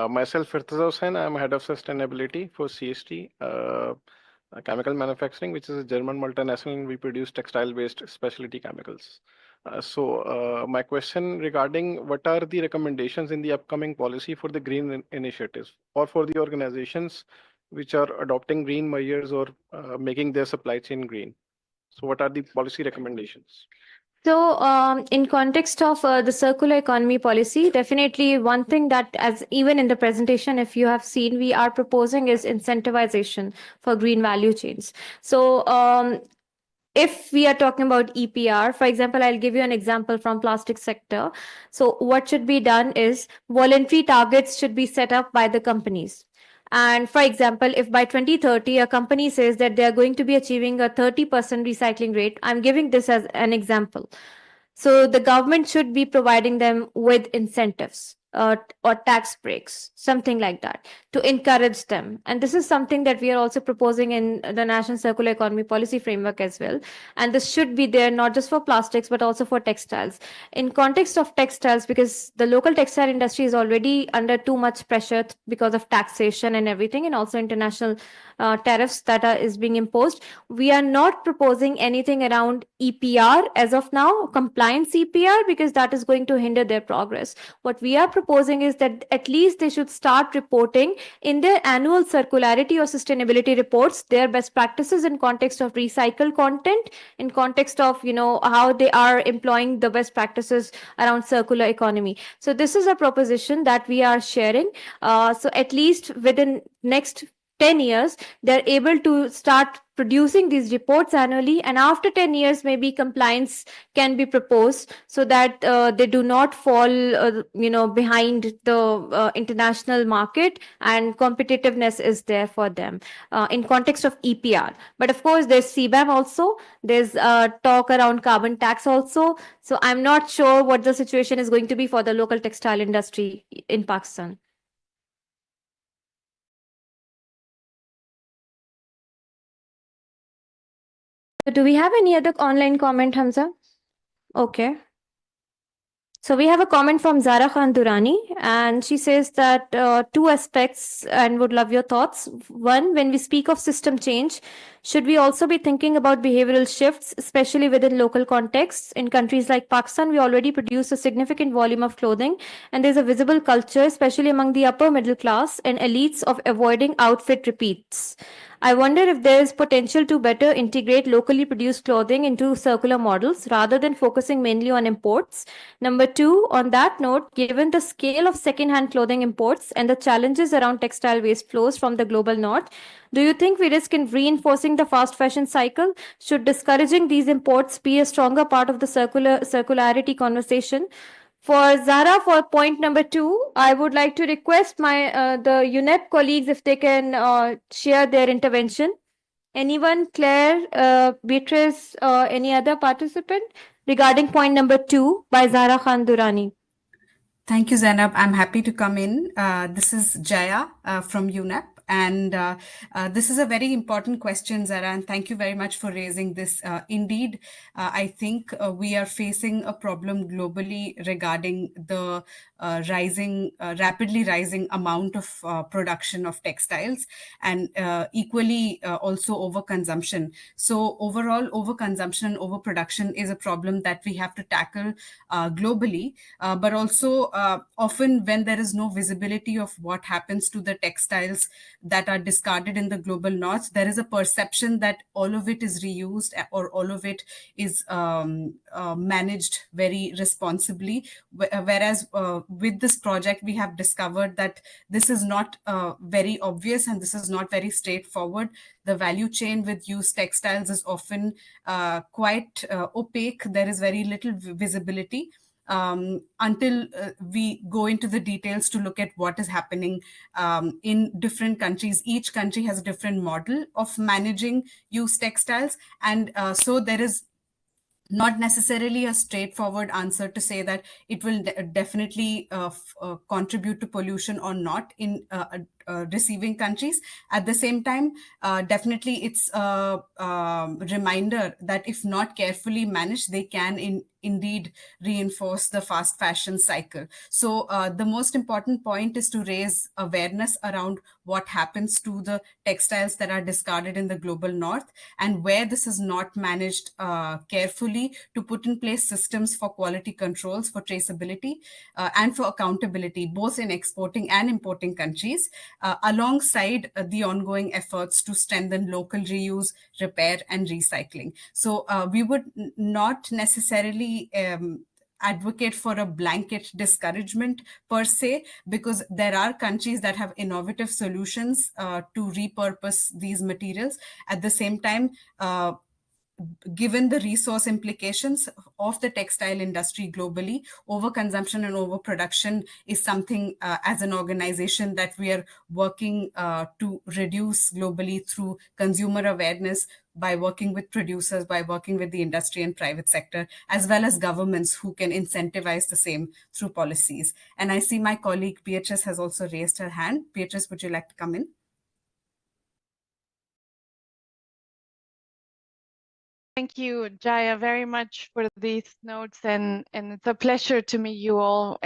S13: Myself, Firtaza Hussain, I'm head of sustainability for CST, Chemical Manufacturing, which is a German multinational, and we produce textile-based specialty chemicals. My question regarding what are the recommendations in the upcoming policy for the green initiatives or for the organizations which are adopting green measures or making their supply chain green? So what are the policy recommendations?
S7: So, in context of the circular economy policy, definitely one thing that, as even in the presentation, if you have seen, we are proposing is incentivization for green value chains. So, if we are talking about EPR, for example, I'll give you an example from plastic sector. So, what should be done is voluntary targets should be set up by the companies. And for example, if by 2030 a company says that they are going to be achieving a 30% recycling rate, I'm giving this as an example. So the government should be providing them with incentives or tax breaks, something like that, to encourage them. And this is something that we are also proposing in the National Circular Economy Policy Framework as well. And this should be there not just for plastics, but also for textiles. In context of textiles, because the local textile industry is already under too much pressure because of taxation and everything, and also international tariffs that is being imposed. We are not proposing anything around EPR as of now, compliance EPR, because that is going to hinder their progress. What we are proposing is that at least they should start reporting in their annual circularity or sustainability reports their best practices in context of recycled content, in context of how they are employing the best practices around circular economy. So this is a proposition that we are sharing. So at least within next 10 years, they're able to start producing these reports annually, and after 10 years, maybe compliance can be proposed so that they do not fall, behind the international market, and competitiveness is there for them in context of EPR. But of course, there's CBAM also. There's talk around carbon tax also. So I'm not sure what the situation is going to be for the local textile industry in Pakistan. Do we have any other online comment, Hamza? Okay. So we have a comment from Zara Khan Durani, and she says that two aspects and would love your thoughts. One, when we speak of system change, should we also be thinking about behavioral shifts, especially within local contexts? In countries like Pakistan, we already produce a significant volume of clothing, and there's a visible culture, especially among the upper middle class and elites, of avoiding outfit repeats. I wonder if there is potential to better integrate locally produced clothing into circular models rather than focusing mainly on imports. Number two, on that note, given the scale of second-hand clothing imports and the challenges around textile waste flows from the global north, do you think we risk in reinforcing the fast fashion cycle? Should discouraging these imports be a stronger part of the circularity conversation? For Zara, for point number 2, I would like to request my the UNEP colleagues if they can share their intervention. Anyone, Claire, Beatrice, any other participant regarding point number 2 by Zara Khan Durani?
S14: Thank you, Zainab. I'm happy to come in. This is Jaya from UNEP. And this is a very important question, Zara, and thank you very much for raising this. Indeed, I think we are facing a problem globally regarding the rapidly rising amount of production of textiles, and equally also overconsumption. So overall, overconsumption and overproduction is a problem that we have to tackle globally, but also often when there is no visibility of what happens to the textiles that are discarded in the global north, there is a perception that all of it is reused or all of it is managed very responsibly. Whereas with this project, we have discovered that this is not very obvious and this is not very straightforward. The value chain with used textiles is often quite opaque. There is very little visibility until we go into the details to look at what is happening in different countries. Each country has a different model of managing used textiles. And so there is not necessarily a straightforward answer to say that it will definitely contribute to pollution or not in receiving countries. At the same time, definitely it's a reminder that if not carefully managed, they can indeed reinforce the fast fashion cycle. So the most important point is to raise awareness around what happens to the textiles that are discarded in the global north, and where this is not managed carefully, to put in place systems for quality controls, for traceability, and for accountability, both in exporting and importing countries, alongside the ongoing efforts to strengthen local reuse, repair, and recycling. So we would not necessarily advocate for a blanket discouragement per se, because there are countries that have innovative solutions to repurpose these materials. At the same time, given the resource implications of the textile industry globally, overconsumption and overproduction is something as an organization that we are working to reduce globally through consumer awareness, by working with producers, by working with the industry and private sector, as well as governments who can incentivize the same through policies. And I see my colleague Beatrice has also raised her hand. Beatrice, would you like to come in?
S15: Thank you, Jaya, very much for these notes, and it's a pleasure to meet you all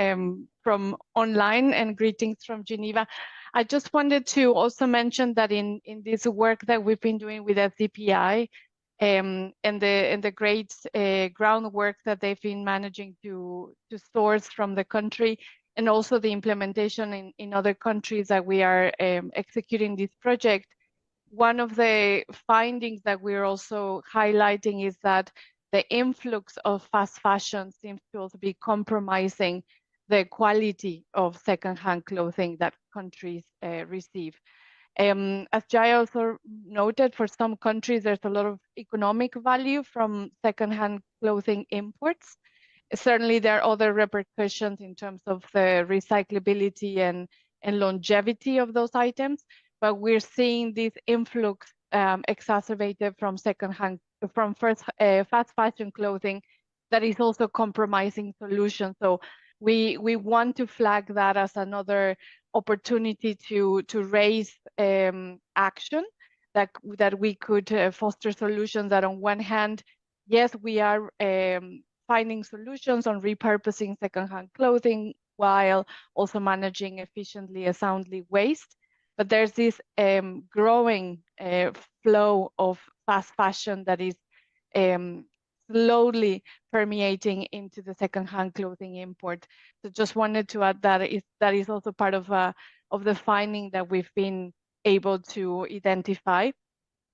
S15: from online, and greetings from Geneva. I just wanted to also mention that in this work that we've been doing with SDPI and the great groundwork that they've been managing to source from the country, and also the implementation in other countries that we are executing this project, one of the findings that we're also highlighting is that the influx of fast fashion seems to also be compromising the quality of secondhand clothing that countries receive. As Jaya also noted, for some countries, there's a lot of economic value from secondhand clothing imports. Certainly, there are other repercussions in terms of the recyclability and longevity of those items, but we're seeing this influx exacerbated from fast fashion clothing that is also compromising solutions. So we want to flag that as another opportunity to raise action that we could foster solutions that, on one hand, yes, we are finding solutions on repurposing secondhand clothing while also managing efficiently and soundly waste. But there's this growing flow of fast fashion that is slowly permeating into the secondhand clothing import. So just wanted to add that is also part of the finding that we've been able to identify.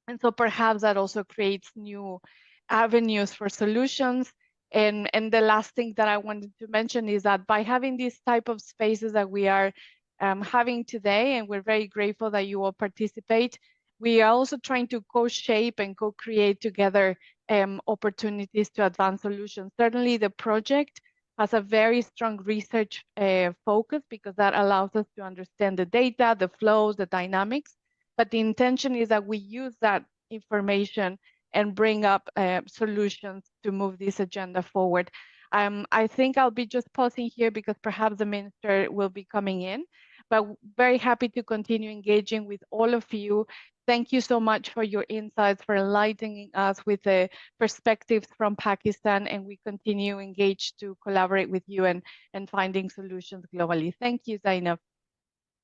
S15: And so perhaps that also creates new avenues for solutions. And the last thing that I wanted to mention is that by having these type of spaces that we are having today, and we're very grateful that you all participate, we are also trying to co-shape and co-create together opportunities to advance solutions. Certainly the project has a very strong research focus, because that allows us to understand the data, the flows, the dynamics. But the intention is that we use that information and bring up solutions to move this agenda forward. I think I'll be just pausing here because perhaps the minister will be coming in, but very happy to continue engaging with all of you. Thank you so much for your insights, for enlightening us with the perspectives from Pakistan, and we continue engaged to collaborate with you and finding solutions globally. Thank you, Zainab.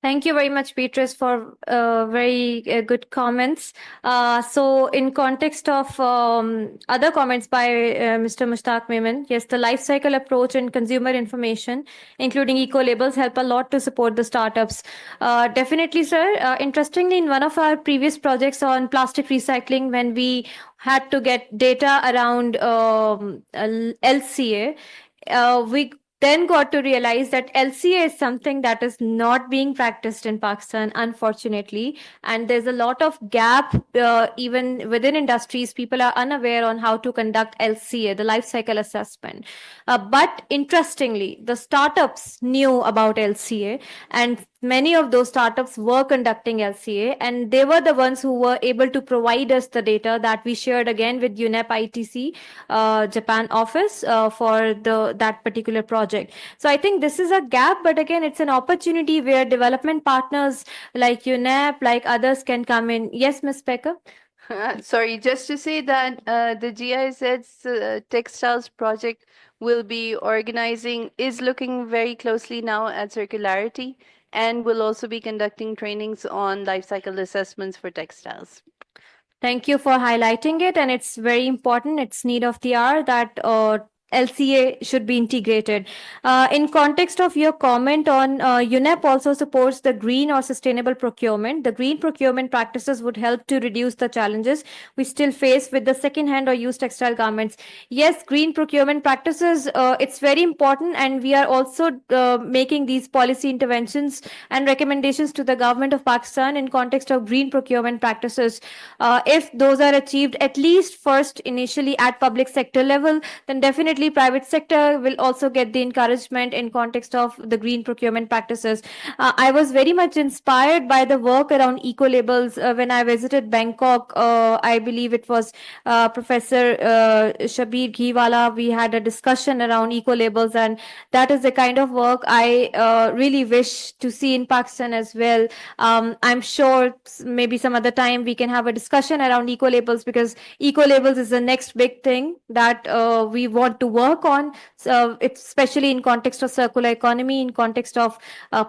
S7: Thank you very much, Beatrice, for very good comments. So in context of other comments by Mr. Mushtaq Memon, yes, the life cycle approach and consumer information, including eco-labels, help a lot to support the startups. Definitely, sir. Interestingly, in one of our previous projects on plastic recycling, when we had to get data around LCA, we then got to realize that LCA is something that is not being practiced in Pakistan, unfortunately. And there's a lot of gap even within industries. People are unaware on how to conduct LCA, the life cycle assessment. But interestingly, the startups knew about LCA, and many of those startups were conducting LCA, and they were the ones who were able to provide us the data that we shared again with UNEP ITC Japan office for that particular project. So I think this is a gap, but again, it's an opportunity where development partners like UNEP, like others can come in. Yes, Ms. Becker?
S10: Sorry, just to say that the GIZ Textiles project will be organizing, is looking very closely now at circularity, and will also be conducting trainings on life cycle assessments for textiles.
S7: Thank you for highlighting it, and it's very important. It's need of the hour that LCA should be integrated. In context of your comment on UNEP also supports the green or sustainable procurement. The green procurement practices would help to reduce the challenges we still face with the second-hand or used textile garments. Yes, green procurement practices, it's very important, and we are also making these policy interventions and recommendations to the government of Pakistan in context of green procurement practices. If those are achieved at least first initially at public sector level, then definitely private sector will also get the encouragement in context of the green procurement practices. I was very much inspired by the work around eco labels when I visited Bangkok. I believe it was Professor Shabir Ghiwala. We had a discussion around eco labels, and that is the kind of work I really wish to see in Pakistan as well. I'm sure maybe some other time we can have a discussion around eco labels, because eco labels is the next big thing that we want to work on. So it's especially in context of circular economy, in context of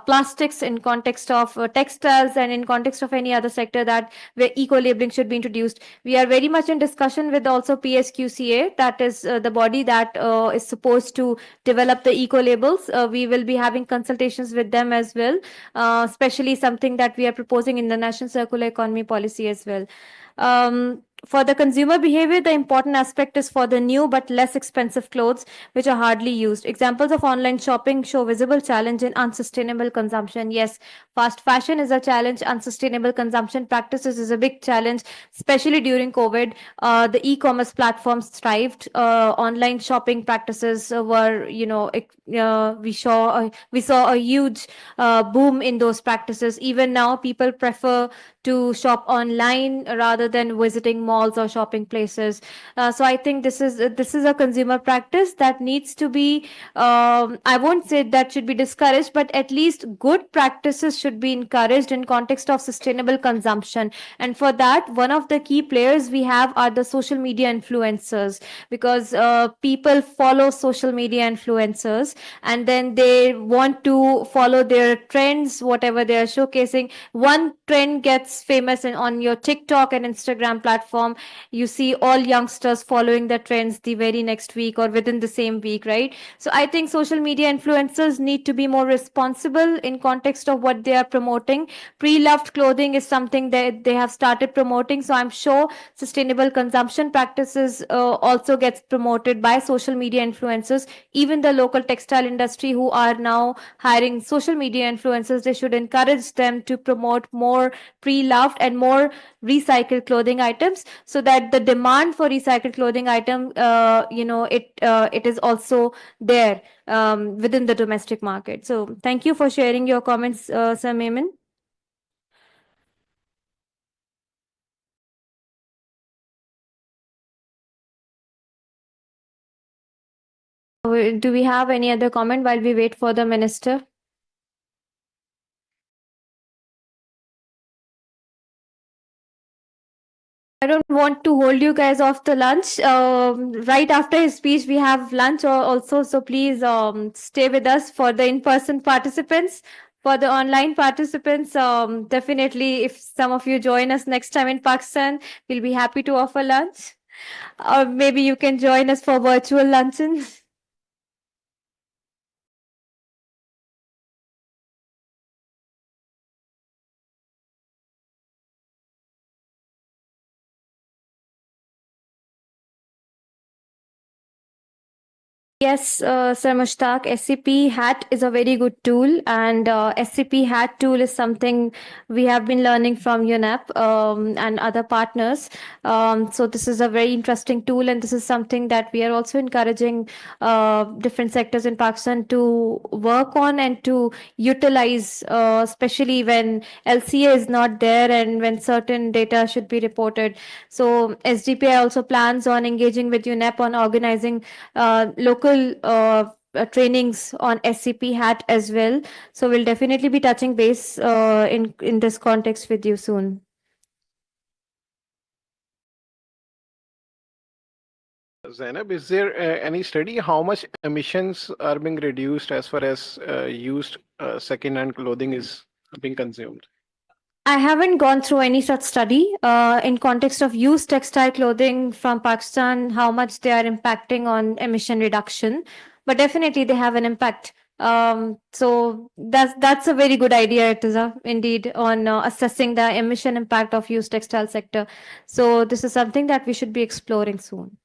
S7: plastics, in context of textiles, and in context of any other sector that where eco labeling should be introduced. We are very much in discussion with also PSQCA, that is the body that is supposed to develop the eco labels. We will be having consultations with them as well, especially something that we are proposing in the National Circular Economy Policy as well. For the consumer behavior, the important aspect is for the new but less expensive clothes, which are hardly used. Examples of online shopping show visible challenge in unsustainable consumption. Yes, fast fashion is a challenge. Unsustainable consumption practices is a big challenge, especially during COVID. The e-commerce platforms thrived. Online shopping practices were, we saw a huge boom in those practices. Even now, people prefer to shop online rather than visiting malls or shopping places. So I think this is a consumer practice that needs to be, I won't say that should be discouraged, but at least good practices should be encouraged in context of sustainable consumption. And for that, one of the key players we have are the social media influencers, because people follow social media influencers, and then they want to follow their trends, whatever they are showcasing. One trend gets famous on your TikTok and Instagram platform, you see all youngsters following the trends the very next week or within the same week, right? So I think social media influencers need to be more responsible in context of what they are promoting. Pre-loved clothing is something that they have started promoting, so I'm sure sustainable consumption practices also gets promoted by social media influencers. Even the local textile industry who are now hiring social media influencers, they should encourage them to promote more pre-loved and more recycled clothing items, so that the demand for recycled clothing item, it is also there within the domestic market. So thank you for sharing your comments, Sir Memon. Do we have any other comment while we wait for the minister? I don't want to hold you guys off the lunch. Right after his speech, we have lunch also. So please stay with us for the in-person participants. For the online participants, definitely if some of you join us next time in Pakistan, we'll be happy to offer lunch. Or maybe you can join us for virtual luncheon. Yes, Sir Mushtaq, SCP HAT is a very good tool, and SCP HAT tool is something we have been learning from UNEP and other partners. So this is a very interesting tool, and this is something that we are also encouraging different sectors in Pakistan to work on and to utilize, especially when LCA is not there and when certain data should be reported. So SDPI also plans on engaging with UNEP on organizing local trainings on SCP HAT as well. So we'll definitely be touching base in this context with you soon.
S13: Zainab, is there any study how much emissions are being reduced as far as used second-hand clothing is being consumed?
S7: I haven't gone through any such study in context of used textile clothing from Pakistan, how much they are impacting on emission reduction, but definitely they have an impact. So that's a very good idea, Irtiza, indeed, on assessing the emission impact of used textile sector. So this is something that we should be exploring soon.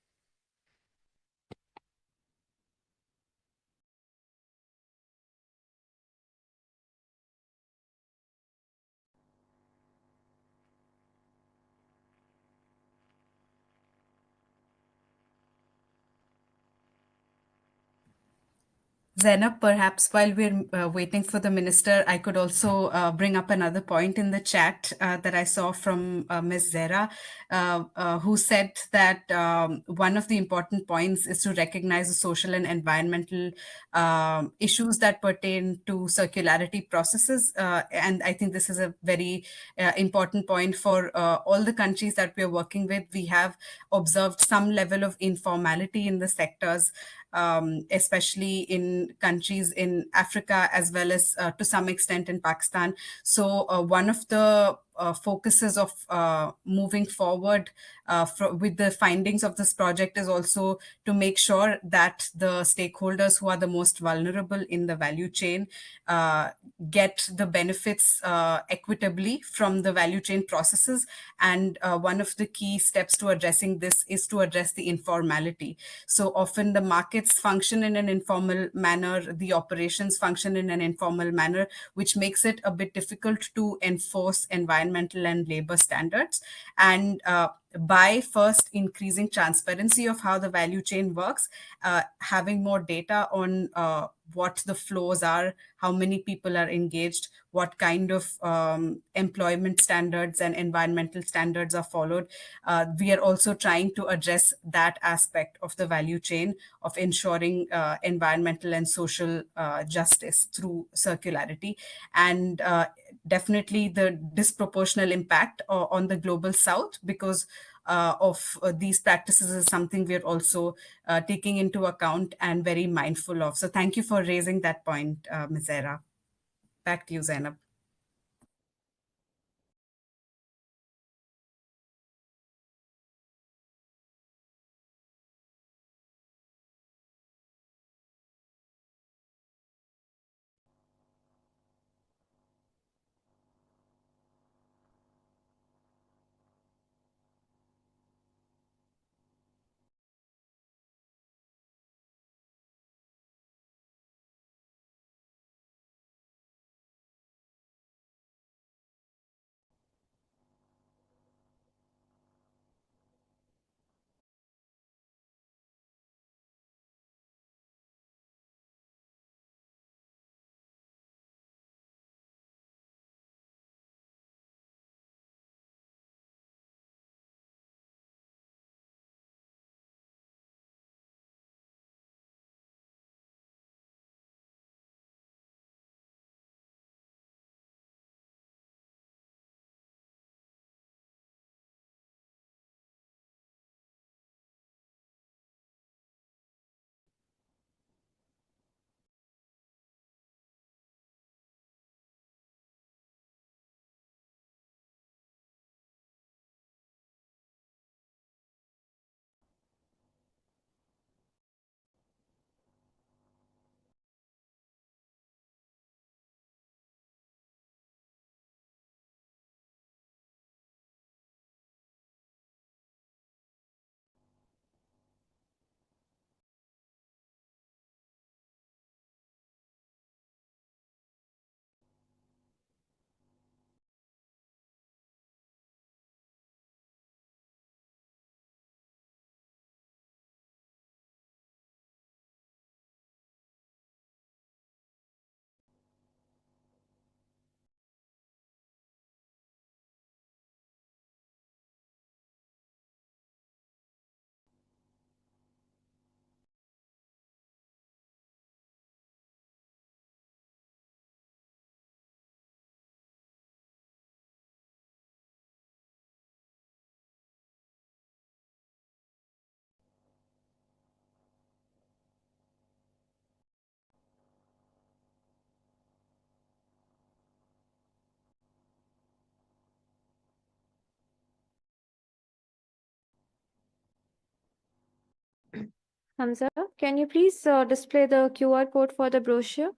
S14: Zainab, perhaps while we're waiting for the minister, I could also bring up another point in the chat that I saw from Ms. Zera, who said that one of the important points is to recognize the social and environmental issues that pertain to circularity processes. And I think this is a very important point for all the countries that we're working with. We have observed some level of informality in the sectors, especially in countries in Africa, as well as to some extent in Pakistan. So one of the focuses of moving forward with the findings of this project is also to make sure that the stakeholders who are the most vulnerable in the value chain get the benefits equitably from the value chain processes. And one of the key steps to addressing this is to address the informality. So often the markets function in an informal manner, the operations function in an informal manner, which makes it a bit difficult to enforce environmental and labor standards. And by first increasing transparency of how the value chain works, having more data on what the flows are, how many people are engaged, what kind of employment standards and environmental standards are followed. We are also trying to address that aspect of the value chain of ensuring environmental and social justice through circularity. And definitely the disproportional impact on the global south because of these practices is something we're also taking into account and very mindful of. So thank you for raising that point, Ms. Zera. Back to you, Zainab.
S7: Hamza, can you please display the QR code for the brochure?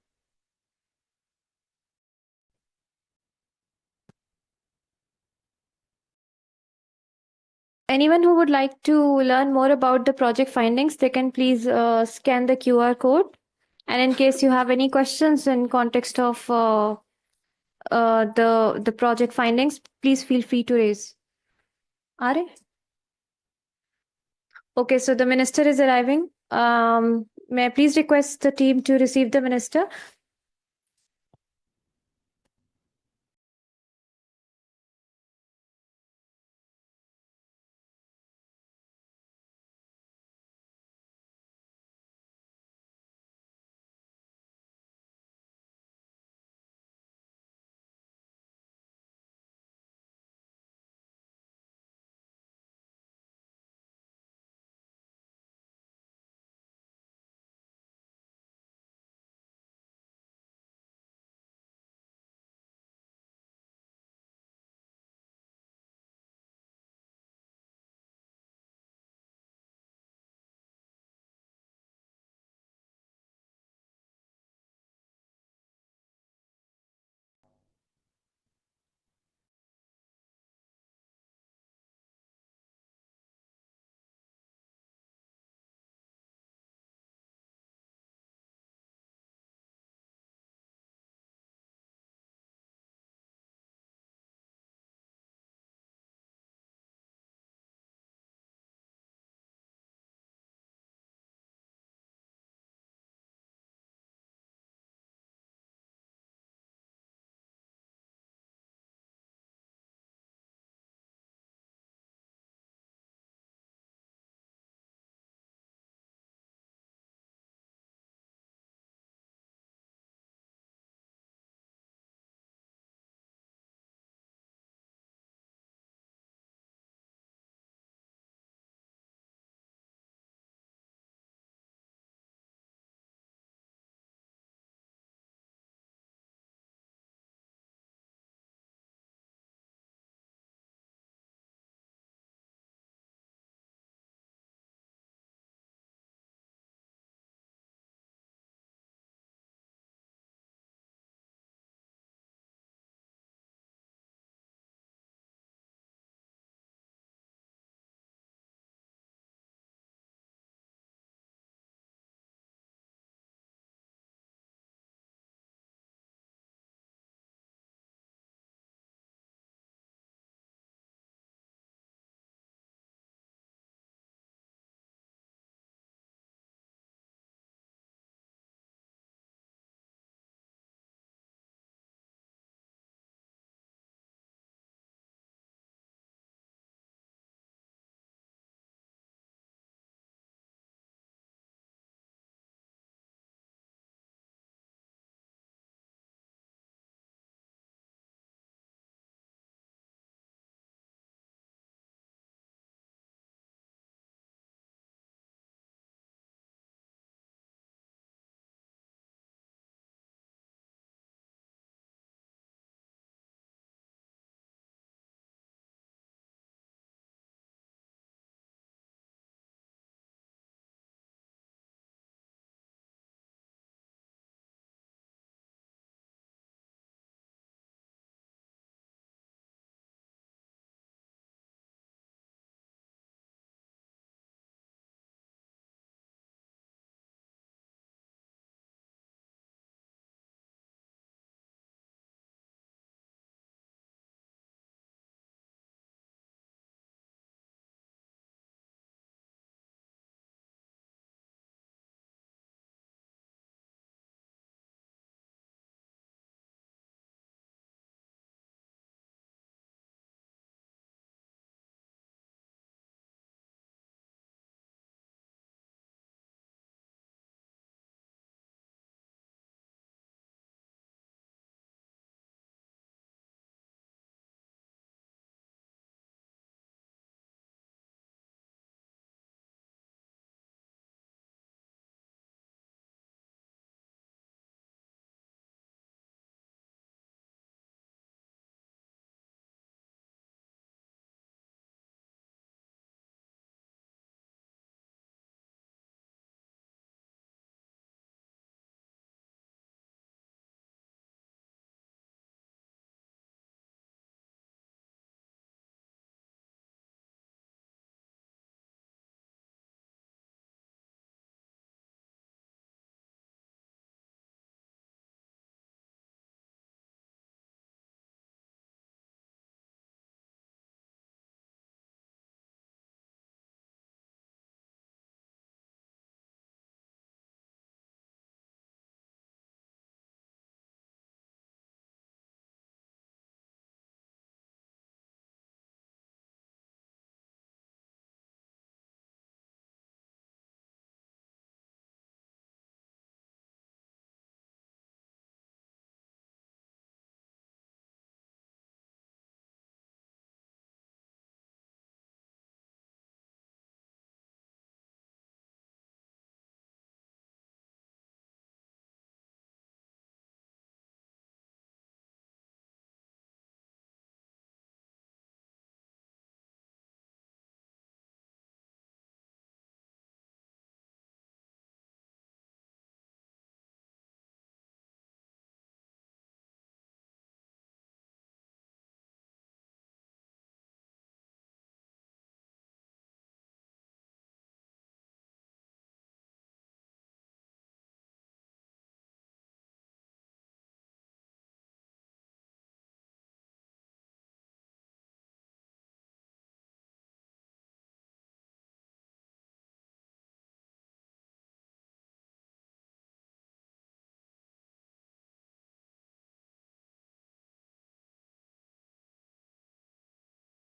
S7: Anyone who would like to learn more about the project findings, they can please scan the QR code. And in case you have any questions in context of the project findings, please feel free to raise. Are? Okay, so the minister is arriving. May I please request the team to receive the minister?